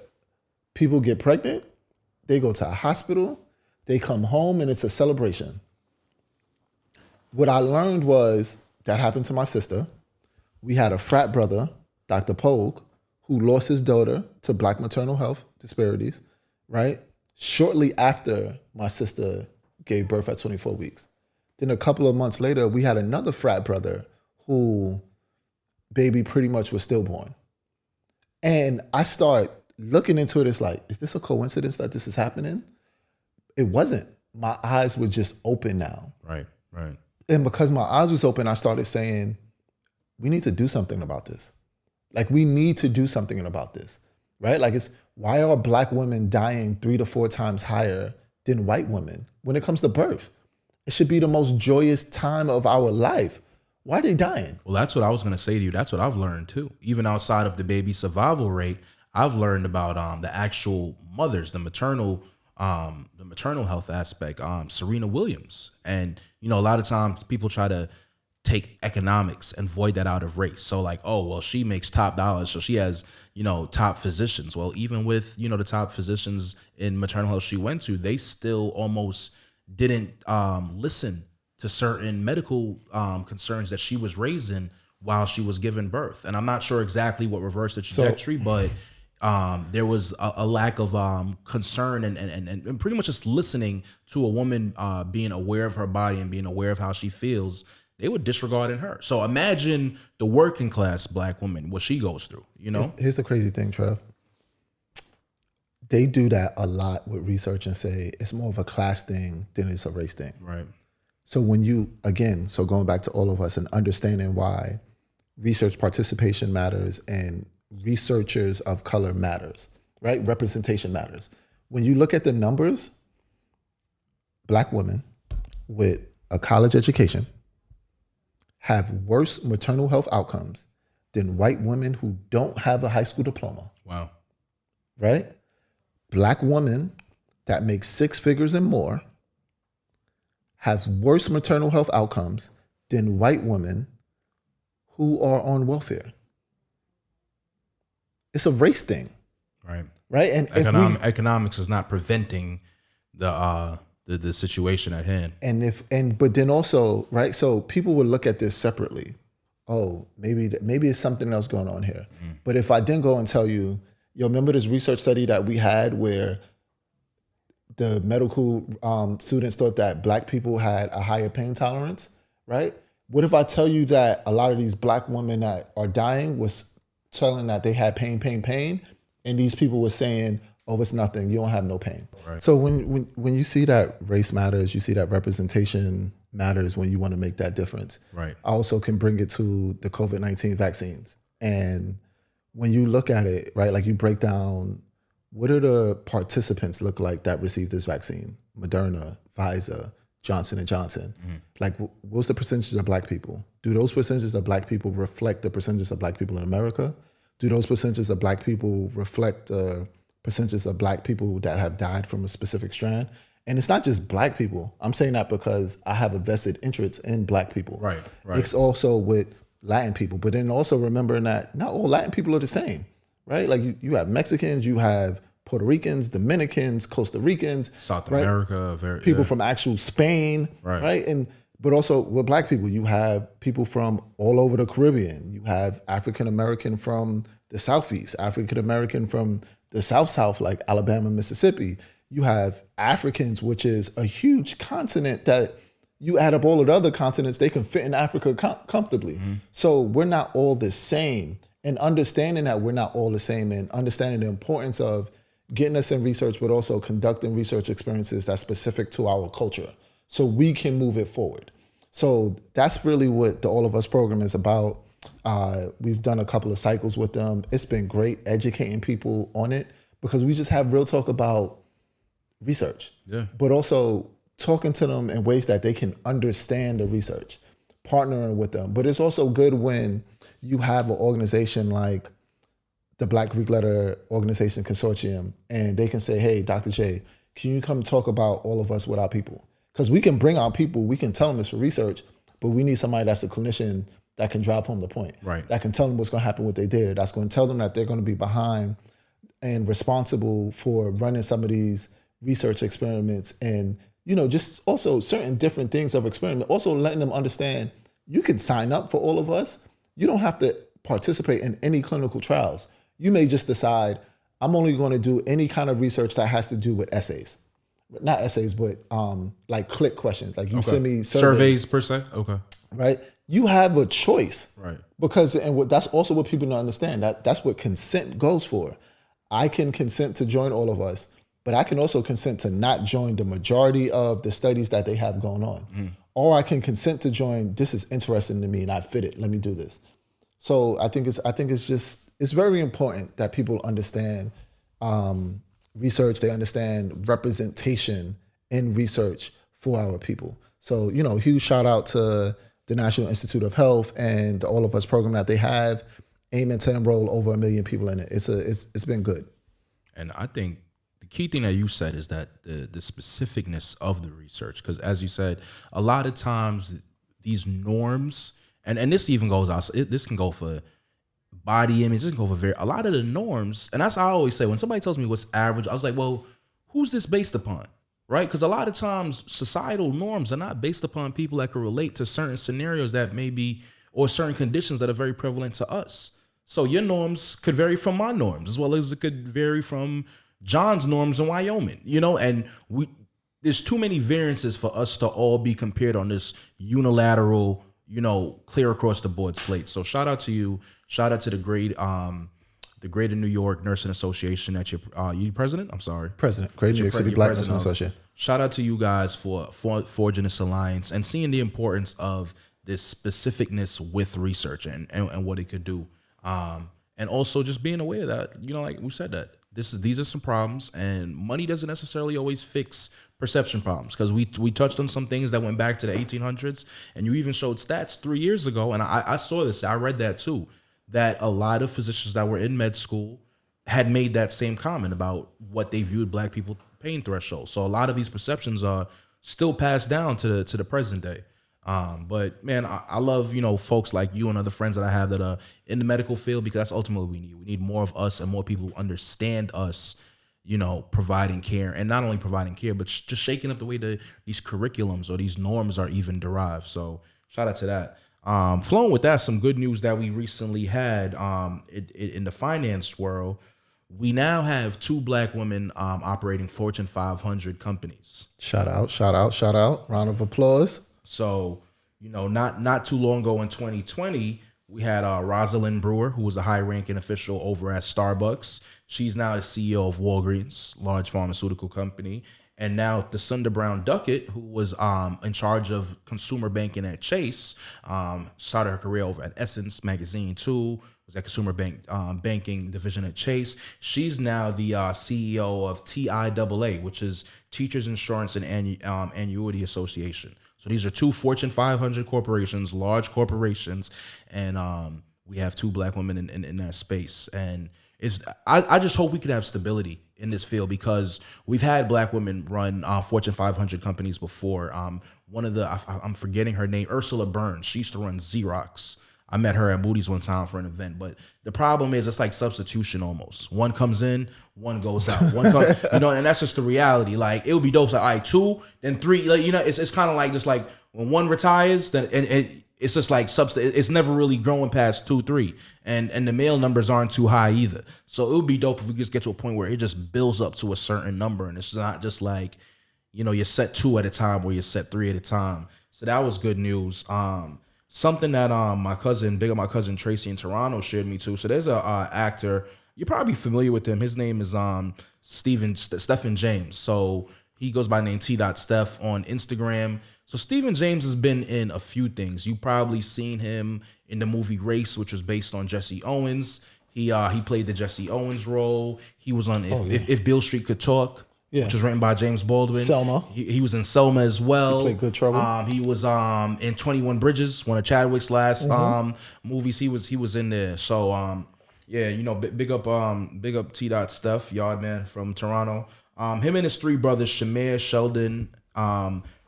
people get pregnant, they go to a hospital, they come home, and it's a celebration. What I learned was that happened to my sister. We had a frat brother, Dr. Pogue, who lost his daughter to Black maternal health disparities, right? Shortly after my sister gave birth at 24 weeks. Then a couple of months later, we had another frat brother who baby pretty much was stillborn. And I started looking into it. It's like, is this a coincidence that this is happening? It wasn't. My eyes were just open now. Right. And because my eyes was open, I started saying, we need to do something about this. Like, we need to do something about this, right? Like, why are Black women dying 3 to 4 times higher than white women when it comes to birth? It should be the most joyous time of our life. Why are they dying? Well, that's what I was going to say to you. That's what I've learned too. Even outside of the baby survival rate, I've learned about the actual mothers, the maternal health aspect, Serena Williams. And, you know, a lot of times people try to take economics and void that out of race. So like, oh, well, she makes top dollars, so she has, you know, top physicians. Well, even with, you know, the top physicians in maternal health she went to, they still almost didn't listen to certain medical concerns that she was raising while she was giving birth. And I'm not sure exactly what reversed the trajectory, but there was a lack of concern and pretty much just listening to a woman being aware of her body and being aware of how she feels. They were disregarding her. So imagine the working class black woman, what she goes through, you know? Here's the crazy thing, Trev. They do that a lot with research and say it's more of a class thing than it's a race thing. Right. So when you, again, so going back to all of us and understanding why research participation matters and researchers of color matters, right? Representation matters. When you look at the numbers, black women with a college education have worse maternal health outcomes than white women who don't have a high school diploma. Wow. Right? Black women that make 6 figures and more have worse maternal health outcomes than white women who are on welfare. It's a race thing. Right. Right? And economics is not preventing the situation at hand. But then also, right? So people would look at this separately. Oh, maybe it's something else going on here. But if I didn't go and tell you, yo, remember this research study that we had where the medical students thought that black people had a higher pain tolerance, right? What if I tell you that a lot of these black women that are dying was telling that they had pain, and these people were saying, oh, it's nothing, you don't have no pain. Right. So when you see that race matters, you see that representation matters when you want to make that difference. Right. I also can bring it to the COVID-19 vaccines. And when you look at it, right, like you break down, what do the participants look like that received this vaccine? Moderna, Pfizer, Johnson & Johnson. Like, what's the percentages of black people? Do those percentages of black people reflect the percentages of black people in America? Do those percentages of black people reflect the percentages of black people that have died from a specific strand? And it's not just black people. I'm saying that because I have a vested interest in black people. Right. It's also with Latin people. But then also remembering that not all Latin people are the same, right? Like you have Mexicans, you have Puerto Ricans, Dominicans, Costa Ricans, South right? America, People from actual Spain, right? But also with black people, you have people from all over the Caribbean. You have African American from the Southeast, African American from the South, like Alabama, Mississippi. You have Africans, which is a huge continent that you add up all of the other continents, they can fit in Africa comfortably. So we're not all the same. And understanding that we're not all the same and understanding the importance of getting us in research, but also conducting research experiences that's specific to our culture so we can move it forward. So that's really what the All of Us program is about. We've done a couple of cycles with them. It's been great educating people on it because we just have real talk about research, but also talking to them in ways that they can understand the research, partnering with them. But it's also good when you have an organization like the Black Greek Letter Organization Consortium, and they can say, hey, Dr. J, can you come talk about All of Us with our people? Because we can bring our people, we can tell them it's for research, but we need somebody that's a clinician that can drive home the point, that can tell them what's going to happen with their data, that's going to tell them that they're going to be behind and responsible for running some of these research experiments and, you know, just also certain different things of experiment, also letting them understand you can sign up for All of Us. You don't have to participate in any clinical trials. You may just decide, I'm only going to do any kind of research that has to do with essays. Not essays, but like click questions. Like you send me surveys per se. Okay. Right? You have a choice. Right. Because, and that's also what people don't understand. That's what consent goes for. I can consent to join All of Us, but I can also consent to not join the majority of the studies that they have going on. Or I can consent to join, this is interesting to me and I fit it. Let me do this. So I think it's very important that people understand research, they understand representation in research for our people. So, you know, huge shout out to the National Institute of Health and the All of Us program that they have, aiming to enroll over 1 million people in it. It's been good. And I think the key thing that you said is that the specificness of the research, because as you said, a lot of times these norms, and this even goes out, this can go for body image, this can go for a lot of the norms. And that's how I always say, when somebody tells me what's average, I was like, well, who's this based upon? Right? Because a lot of times societal norms are not based upon people that can relate to certain scenarios that may be, or certain conditions that are very prevalent to us. So your norms could vary from my norms, as well as it could vary from John's norms in Wyoming, and there's too many variances for us to all be compared on this unilateral, clear across the board slate. So shout out to you. Shout out to the Greater New York Nursing Association that you president? I'm sorry. President, Greater New York City Black Nursing Association. Shout out to you guys for forging this alliance and seeing the importance of this specificness with research and what it could do. And also just being aware that, like we said, that these are some problems, and money doesn't necessarily always fix perception problems, because we touched on some things that went back to the 1800s, and you even showed stats 3 years ago, and I saw this, I read that too, that a lot of physicians that were in med school had made that same comment about what they viewed black people pain threshold. So a lot of these perceptions are still passed down to the present day. But man, I love, folks like you and other friends that I have that are in the medical field, because that's ultimately what we need. We need more of us and more people who understand us, providing care, and not only providing care, but just shaking up the way these curriculums or these norms are even derived. So shout out to that. Flowing with that, some good news that we recently had in the finance world. We now have 2 black women operating Fortune 500 companies. Shout out. Round of applause. So, not too long ago in 2020, we had Rosalind Brewer, who was a high-ranking official over at Starbucks. She's now the CEO of Walgreens, large pharmaceutical company. And now Thasunda Brown Duckett, who was in charge of consumer banking at Chase, started her career over at Essence Magazine too, was at consumer banking division at Chase. She's now the CEO of TIAA, which is Teachers Insurance and Annuity Association. So these are 2 Fortune 500 corporations, large corporations, and we have 2 black women in that space. And I just hope we could have stability in this field, because we've had black women run Fortune 500 companies before. One of I'm forgetting her name, Ursula Burns. She used to run Xerox. I met her at Moody's one time for an event, but the problem is it's like substitution almost. One comes in, one goes out. And that's just the reality. Like, it would be dope. Like, all right, 2, then 3. Like, it's kind of like just like when one retires, then it's just like it's never really growing past 2, 3, and the male numbers aren't too high either. So it would be dope if we just get to a point where it just builds up to a certain number, and it's not just like, you set 2 at a time or you set 3 at a time. So that was good news. Something that my cousin Tracy in Toronto shared me too. So there's a actor, you're probably familiar with him. His name is Stephen James. So he goes by name T.Steph on Instagram. So Stephen James has been in a few things. You've probably seen him in the movie Race, which was based on Jesse Owens. He played the Jesse Owens role. He was on If Beale Street Could Talk, which was written by James Baldwin. Selma. He was in Selma as well. He played Good Trouble. He was in 21 Bridges, one of Chadwick's last movies. He was in there. So big up T.Steph, yard man from Toronto. Him and his 3 brothers, Shamir, Sheldon,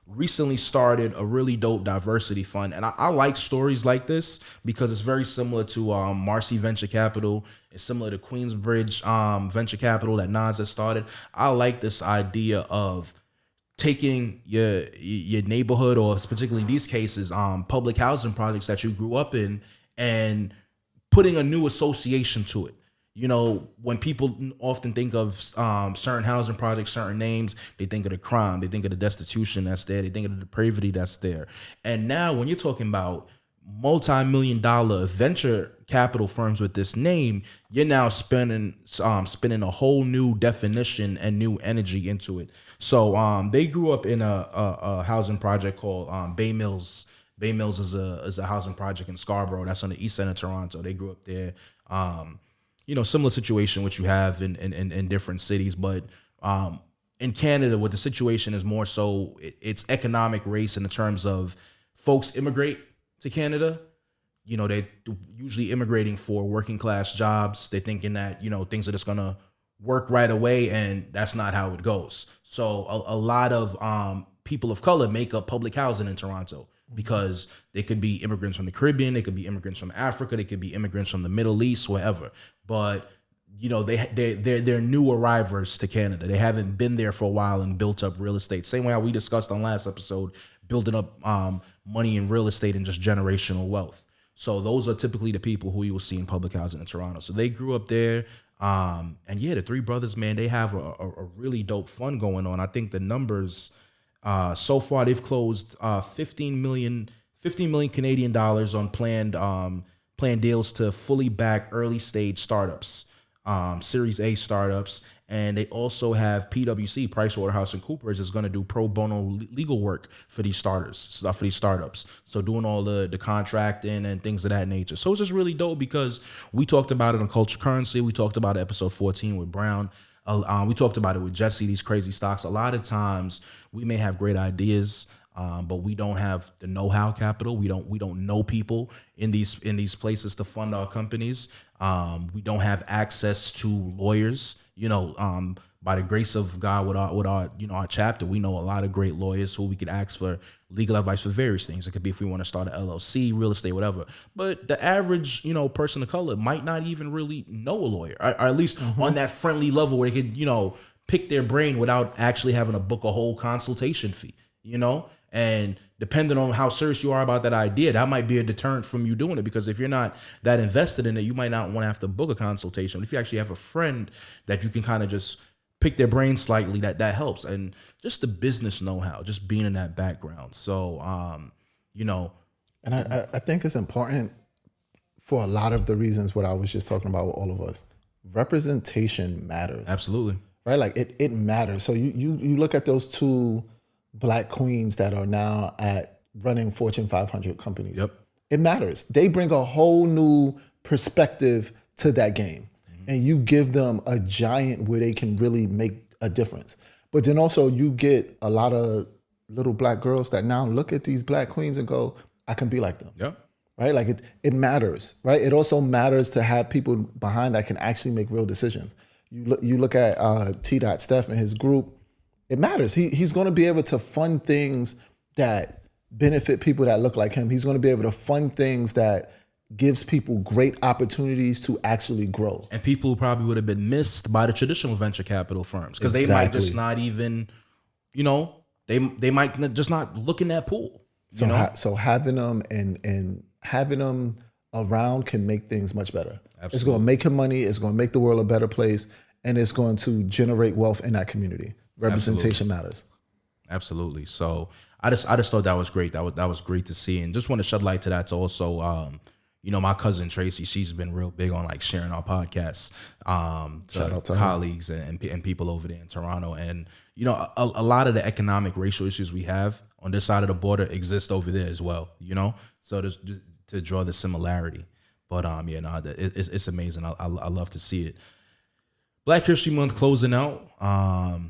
recently started a really dope diversity fund. And I like stories like this because it's very similar to Marcy Venture Capital. It's similar to Queensbridge Venture Capital that Nas has started. I like this idea of taking your neighborhood, or particularly in these cases, public housing projects that you grew up in, and putting a new association to it. When people often think of certain housing projects, certain names, they think of the crime, they think of the destitution that's there, they think of the depravity that's there. And now when you're talking about multi-million-dollar venture capital firms with this name, you're now spinning a whole new definition and new energy into it. So they grew up in a housing project called Bay Mills. Bay Mills is a housing project in Scarborough. That's on the east end of Toronto. They grew up there. Similar situation which you have in different cities, but in Canada, what the situation is more so, it's economic race in the terms of folks immigrate to Canada. They usually immigrating for working class jobs. They're thinking that, things are just gonna work right away, and that's not how it goes. So a lot of people of color make up public housing in Toronto, because they could be immigrants from the Caribbean, they could be immigrants from Africa, they could be immigrants from the Middle East, wherever. But they're new arrivals to Canada. They haven't been there for a while and built up real estate. Same way how we discussed on last episode, building up money in real estate and just generational wealth. So those are typically the people who you will see in public housing in Toronto. So they grew up there. And yeah, the three brothers, man, they have a really dope fund going on. I think the numbers so far they've closed 15 million Canadian dollars on planned deals to fully back early stage startups, Series A startups, and they also have PwC, PricewaterhouseCoopers, is going to do pro bono legal work for these startups. So doing all the contracting and things of that nature. So it's just really dope because we talked about it on Culture Currency. We talked about it episode 14 with Brown. We talked about it with Jesse, these crazy stocks. A lot of times we may have great ideas, but we don't have the know-how capital. We don't know people in these places to fund our companies. We don't have access to lawyers. By the grace of God, with our chapter, we know a lot of great lawyers who we could ask for legal advice for various things. It could be if we want to start an LLC, real estate, whatever. But the average, person of color might not even really know a lawyer, or at least on that friendly level where they could, pick their brain without actually having to book a whole consultation fee, And depending on how serious you are about that idea, that might be a deterrent from you doing it, because if you're not that invested in it, you might not want to have to book a consultation. But if you actually have a friend that you can kind of just pick their brain slightly, that helps. And just the business know-how, just being in that background. So, And I think it's important for a lot of the reasons what I was just talking about with all of us. Representation matters. Absolutely. Right? Like it matters. So you look at those two Black queens that are now at running Fortune 500 companies. Yep. It matters. They bring a whole new perspective to that game. And you give them a giant where they can really make a difference. But then also you get a lot of little Black girls that now look at these Black queens and go, I can be like them. Yep. Right? Like it matters, right? It also matters to have people behind that can actually make real decisions. You look at T. Steph and his group. It matters. He's going to be able to fund things that benefit people that look like him. He's going to be able to fund things that gives people great opportunities to actually grow. And people who probably would have been missed by the traditional venture capital firms, because they might just not even, they might just not look in that pool. So having them and having them around can make things much better. Absolutely. It's going to make him money. It's going to make the world a better place, and it's going to generate wealth in that community. Representation matters. Absolutely. So I just thought that was great. That was great to see, and just want to shed light to that. To also, my cousin Tracy, she's been real big on like sharing our podcasts to colleagues and people over there in Toronto. And a lot of the economic racial issues we have on this side of the border exist over there as well. So to draw the similarity. But it's amazing. I love to see it. Black History Month closing out. I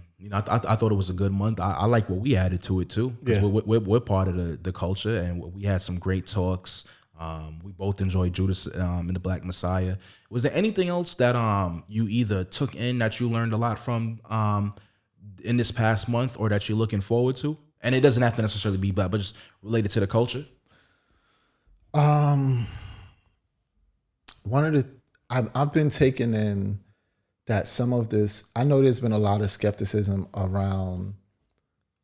thought it was a good month. I like what we added to it too, because we're part of the culture, and we had some great talks. We both enjoyed Judas and the Black Messiah. Was there anything else that you either took in that you learned a lot from in this past month, or that you're looking forward to? And it doesn't have to necessarily be Black, but just related to the culture. I've been taking in that some of this, I know there's been a lot of skepticism around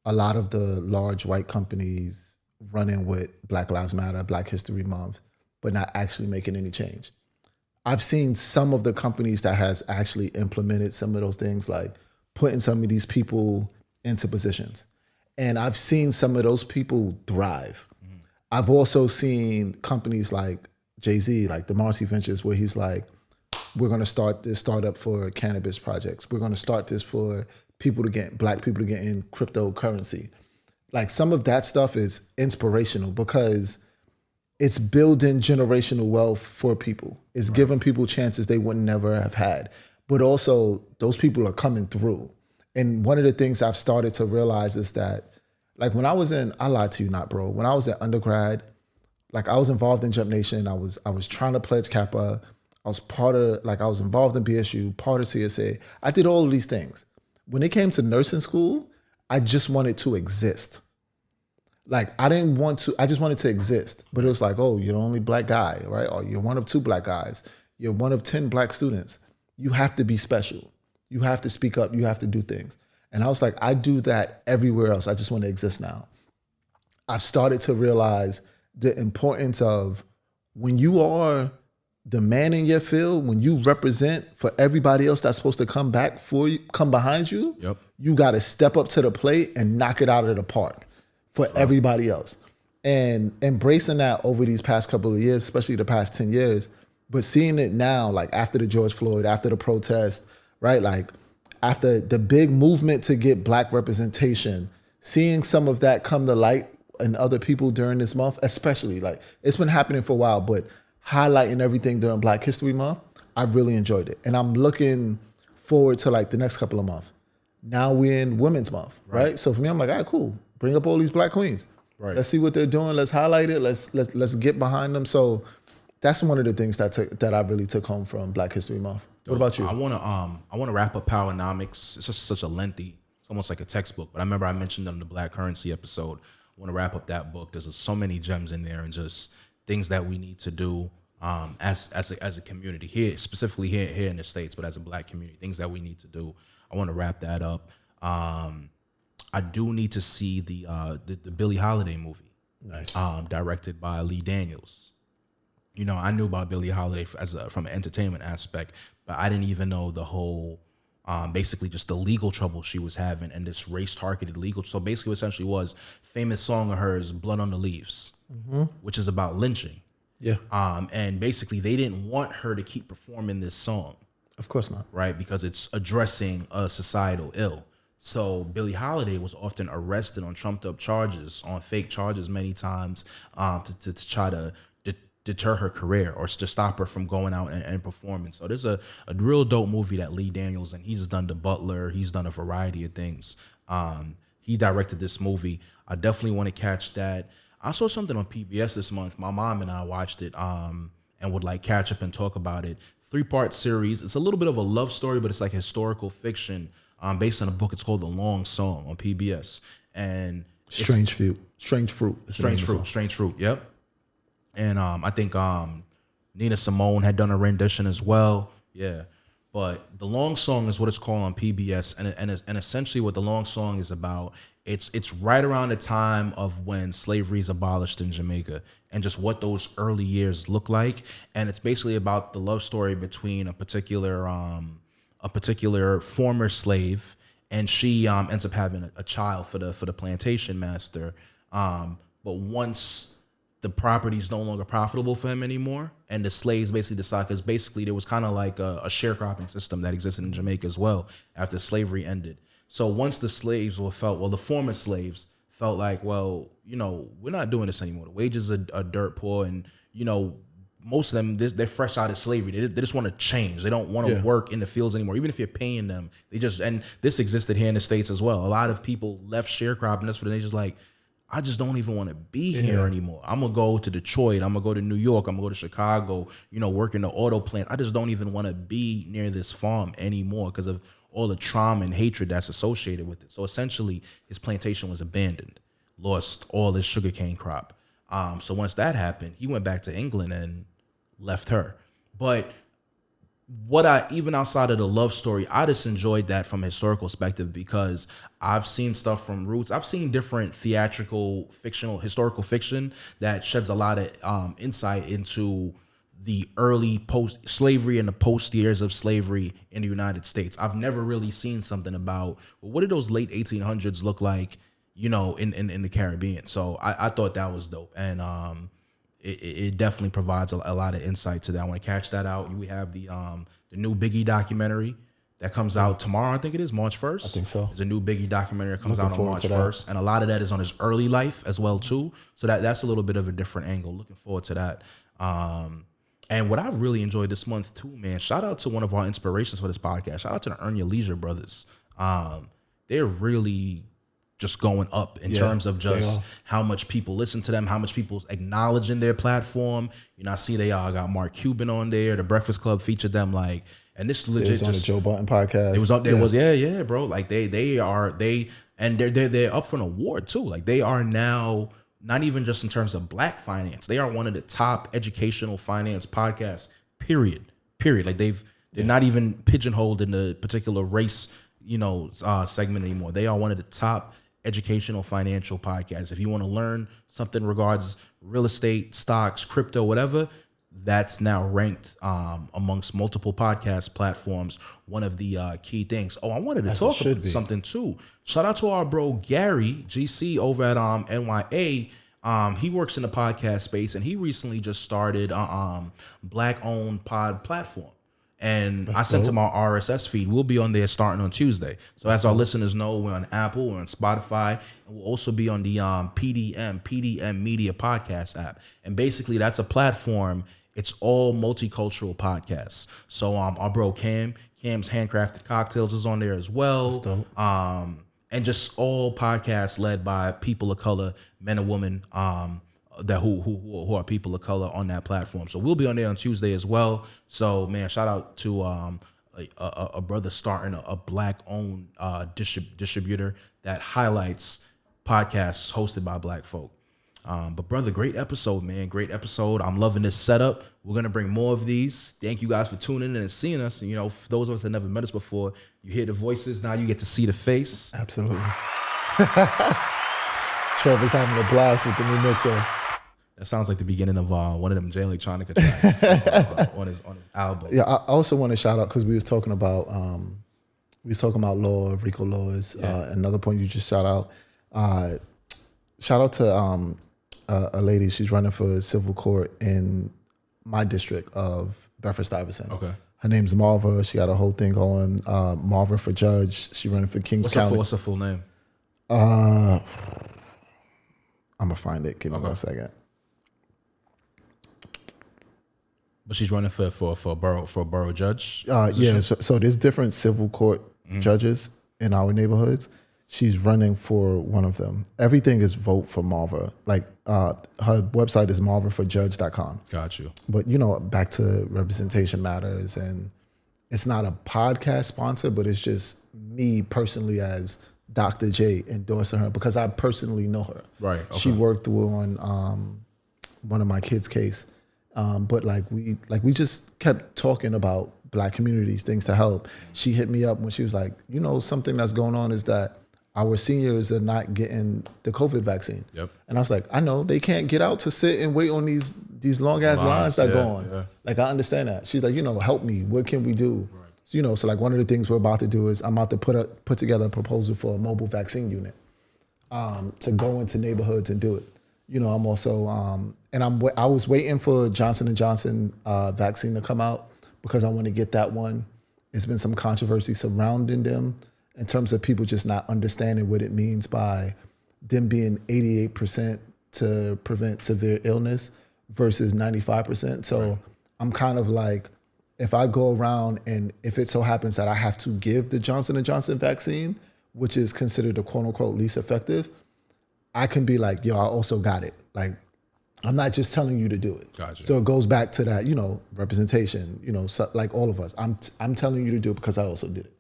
a lot of the large white companies running with Black Lives Matter, Black History Month, but not actually making any change. I've seen some of the companies that has actually implemented some of those things, like putting some of these people into positions. And I've seen some of those people thrive. Mm-hmm. I've also seen companies like Jay-Z, like the Marcy Ventures, where he's like, we're going to start this startup for cannabis projects. We're going to start this for Black people to get in cryptocurrency. Like some of that stuff is inspirational because it's building generational wealth for people. It's giving people chances they would never have had. But also those people are coming through. And one of the things I've started to realize is that, like when I lied to you not, bro. When I was at undergrad, like I was involved in Jump Nation. I was trying to pledge Kappa. I was involved in BSU, part of CSA. I did all of these things. When it came to nursing school, I just wanted to exist. Like I just wanted to exist. But it was like, oh, you're the only Black guy, right? Or you're one of 2 Black guys. You're one of 10 Black students. You have to be special. You have to speak up. You have to do things. And I was like, I do that everywhere else. I just want to exist now. I've started to realize the importance of when you are the man in your field, when you represent for everybody else that's supposed to come back for you, come behind you, Yep. you got to step up to the plate and knock it out of the park for everybody else. And embracing that over these past couple of years, especially the past 10 years, but seeing it now, like after the George Floyd, after the protest, right? Like after the big movement to get Black representation, seeing some of that come to light in other people during this month, especially, like it's been happening for a while, but highlighting everything during Black History Month, I've really enjoyed it. And I'm looking forward to like the next couple of months. Now we're in Women's Month, right? So for me, I'm like, all right, cool. Bring up all these Black queens. Right. Let's see what they're doing. Let's highlight it. Let's get behind them. So that's one of the things that I really took home from Black History Month. What about you? I wanna wrap up Powernomics. It's just such a lengthy, it's almost like a textbook. But I remember I mentioned on the Black Currency episode. I want to wrap up that book. There's so many gems in there and just things that we need to do as a community here, specifically here in the States, but as a Black community, things that we need to do. I want to wrap that up. I do need to see the Billie Holiday movie, Nice. directed by Lee Daniels. You know, I knew about Billie Holiday from an entertainment aspect, but I didn't even know the whole, basically just the legal trouble she was having and this race-targeted legal. So basically what essentially was famous song of hers, Blood on the Leaves, which is about lynching. Yeah. And basically they didn't want her to keep performing this song, Of course not. right? Because it's addressing a societal ill. So Billie Holiday was often arrested on trumped up charges, on fake charges many times, to try to deter her career or to stop her from going out and performing. So there's a real dope movie that Lee Daniels, and he's done The Butler, he's done a variety of things. He directed this movie. I definitely want to catch that. I saw something on PBS this month. My mom and I watched it and would like catch up and talk about it. 3-part series. It's a little bit of a love story, but it's like historical fiction based on a book. It's called The Long Song on PBS. And Strange Fruit. Strange Fruit. Yep. And I think Nina Simone had done a rendition as well. Yeah. But The Long Song is what it's called on PBS. And essentially what The Long Song is about, it's right around the time of when slavery is abolished in Jamaica and just what those early years look like. And it's basically about the love story between a particular former slave, and she ends up having a child for the plantation master. But once the property is no longer profitable for him anymore, and the slaves basically decide, because basically there was kind of like a sharecropping system that existed in Jamaica as well after slavery ended. So once the slaves the former slaves felt like, well, you know, we're not doing this anymore. The wages are dirt poor, and you know, most of them they're fresh out of slavery. They just want to change. They don't want to work in the fields anymore, even if you're paying them. And this existed here in the States as well. A lot of people left sharecropping. That's for they just like, I just don't even want to be here anymore. I'm going to go to Detroit. I'm going to go to New York. I'm going to go to Chicago, you know, work in the auto plant. I just don't even want to be near this farm anymore because of all the trauma and hatred that's associated with it. So essentially, his plantation was abandoned, lost all his sugarcane crop. So once that happened, he went back to England and left her. But even outside of the love story, I just enjoyed that from a historical perspective because I've seen stuff from Roots. I've seen different theatrical, historical fiction that sheds a lot of insight into the early post-slavery and the post years of slavery in the United States. I've never really seen something about, well, what did those late 1800s look like, you know, in the Caribbean. So I thought that was dope. And it definitely provides a lot of insight to that. I want to catch that out. We have the new Biggie documentary that comes out tomorrow. I think it is March 1st. I think so. There's a new Biggie documentary that comes Looking out on forward March to that. 1st. And a lot of that is on his early life as well, too. So that's a little bit of a different angle. Looking forward to that. And what I've really enjoyed this month, too, man, shout out to one of our inspirations for this podcast. Shout out to the Earn Your Leisure brothers. They're really just going up in terms of just how much people listen to them, how much people's acknowledging their platform. You know, I see they got Mark Cuban on there. The Breakfast Club featured them, like, and this legit It was on the Joe Button podcast. It was up there. Bro. Like they're up for an award too. Like they are now not even just in terms of Black finance. They are one of the top educational finance podcasts. Period. Like they're not even pigeonholed in the particular race, you know, segment anymore. They are one of the top educational financial podcasts. If you want to learn something regards real estate, stocks, crypto, whatever, that's now ranked amongst multiple podcast platforms. One of the key things. Oh, I wanted to As it talk should about be. something too. Shout out to our bro Gary GC over at NYA. He works in the podcast space, and he recently just started black-owned pod platform. And I sent him our RSS feed. We'll be on there starting on Tuesday. So as our listeners know, we're on Apple, we're on Spotify, and we'll also be on the PDM Media Podcast app. And basically, that's a platform. It's all multicultural podcasts. So our bro Cam's Handcrafted Cocktails is on there as well. And just all podcasts led by people of color, men and women, that who are people of color on that platform. So we'll be on there on Tuesday as well. So man, shout out to a brother starting a black-owned distributor that highlights podcasts hosted by black folk. But brother, great episode, man. Great episode. I'm loving this setup. We're gonna bring more of these. Thank you guys for tuning in and seeing us. And, you know, for those of us that never met us before, you hear the voices. Now you get to see the face. Absolutely. Trevor's having a blast with the new mixer. That sounds like the beginning of one of them Jay Electronica tracks on his album. Yeah, I also want to shout out because we was talking about law, Rico laws. Another point you just shout out. Shout out to a lady. She's running for civil court in my district of Bedford-Stuyvesant. Okay. Her name's Marva. She got a whole thing going. Marva for judge. She running for Kings County. What's her full name? I'm gonna find it. Give me 1 second. But she's running for a borough judge. Yeah. So there's different civil court judges in our neighborhoods. She's running for one of them. Everything is vote for Marva. Like her website is marvaforjudge.com. Got you. But you know, back to representation matters, and it's not a podcast sponsor, but it's just me personally as Dr. J endorsing her because I personally know her. Right. Okay. She worked on one of my kids' case. But we just kept talking about black communities, things to help. She hit me up when she was like, you know, something that's going on is that our seniors are not getting the COVID vaccine. Yep. And I was like, I know they can't get out to sit and wait on these long ass lines that go on. Yeah. Like, I understand that. She's like, you know, help me. What can we do? Right. So, you know, so like one of the things we're about to do is I'm about to put together a proposal for a mobile vaccine unit to go into neighborhoods and do it. You know, I'm also, I was waiting for Johnson & Johnson vaccine to come out because I want to get that one. There's been some controversy surrounding them in terms of people just not understanding what it means by them being 88% to prevent severe illness versus 95%. So right. I'm kind of like, if I go around and if it so happens that I have to give the Johnson & Johnson vaccine, which is considered the quote unquote least effective, I can be like, yo, I also got it. Like, I'm not just telling you to do it. Gotcha. So it goes back to that, you know, representation, you know, so, like all of us. I'm telling you to do it because I also did it.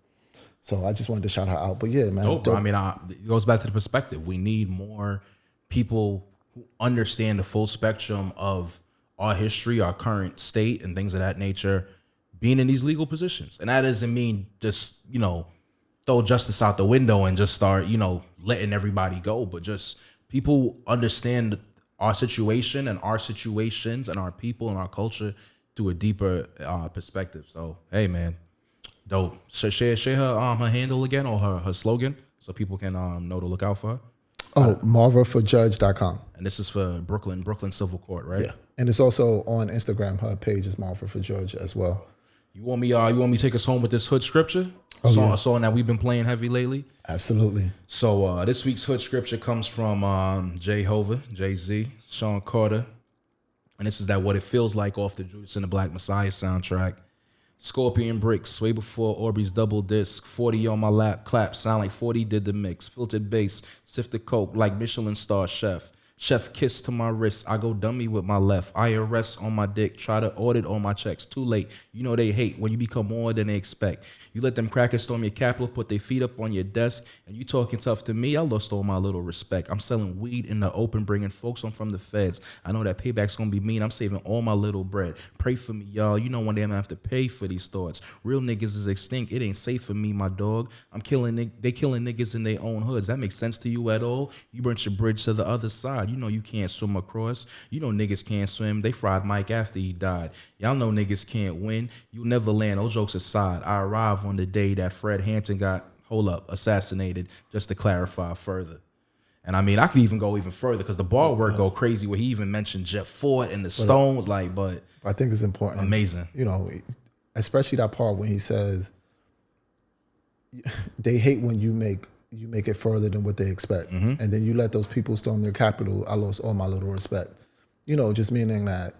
So I just wanted to shout her out. But yeah, man. Dope. I mean, it goes back to the perspective. We need more people who understand the full spectrum of our history, our current state, and things of that nature being in these legal positions. And that doesn't mean just, you know, throw justice out the window and just start, you know, letting everybody go. But just people understand our situation and our situations and our people and our culture through a deeper perspective. So, hey, man. Dope. So share her handle again or her slogan so people can know to look out for her. marvaforjudge.com. And this is for Brooklyn Civil Court, right? Yeah. And it's also on Instagram. Her page is Marva for Judge as well. You want me to take us home with this hood scripture? A song that we've been playing heavy lately? Absolutely. So this week's hood scripture comes from Jehovah, Jay-Z, Sean Carter. And this is that What It Feels Like off the Judas and the Black Messiah soundtrack. Scorpion bricks, way before Orbeez double disc. 40 on my lap, clap, sound like 40 did the mix. Filtered bass, sifted coke like Michelin star chef. Chef kiss to my wrist, I go dummy with my left. IRS on my dick, try to audit all my checks. Too late, you know they hate when you become more than they expect. You let them crackers storm your capital, put their feet up on your desk, and you talking tough to me, I lost all my little respect. I'm selling weed in the open, bringing folks on from the feds. I know that payback's gonna be mean, I'm saving all my little bread. Pray for me, y'all, you know one day I'm gonna have to pay for these thoughts. Real niggas is extinct, it ain't safe for me, my dog. They killing niggas in their own hoods. That makes sense to you at all? You burnt your bridge to the other side. died. You know you can't swim across. You know niggas can't swim. They fried Mike after he died. Y'all know niggas can't win. You never land. Those jokes aside, I arrived on the day that Fred Hampton got, assassinated, just to clarify further. And I mean, I could even go even further because the bar work go crazy where he even mentioned Jeff Ford and the Stones. But I think it's important. Amazing. You know, especially that part when he says, they hate when you make it further than what they expect. And then you let those people storm their capital. I lost all my little respect. You know, just meaning that,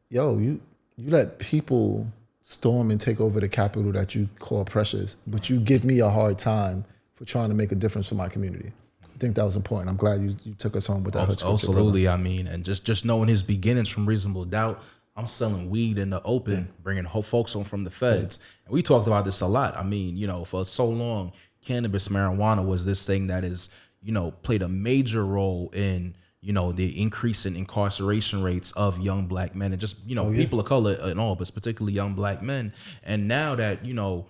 yo, you let people storm and take over the capital that you call precious, but you give me a hard time for trying to make a difference for my community. I think that was important. I'm glad you took us home with that. Absolutely. I mean, and just knowing his beginnings from Reasonable Doubt, I'm selling weed in the open, bringing folks home from the feds. And we talked about this a lot. I mean, you know, for so long, cannabis, marijuana was this thing that is, you know, played a major role in, you know, the increase in incarceration rates of young black men and just, you know, people of color and all, but particularly young black men. And now that, you know,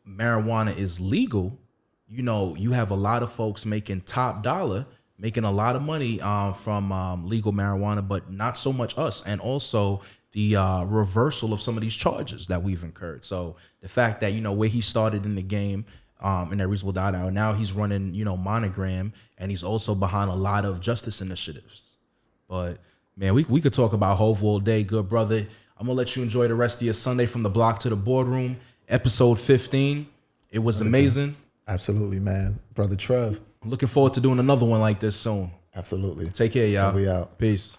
marijuana is legal, you know, you have a lot of folks making top dollar, making a lot of money from legal marijuana, but not so much us. And also the reversal of some of these charges that we've incurred. So the fact that, you know, where he started in the game, in that Reasonable Doubt hour, now he's running, you know, Monogram, and he's also behind a lot of justice initiatives. But man, we could talk about Hov all day, good brother. I'm gonna let you enjoy the rest of your Sunday from the block to the boardroom. Episode 15. It was amazing. Absolutely, man. Brother Trev. Looking forward to doing another one like this soon. Absolutely. Take care, y'all. And we out. Peace.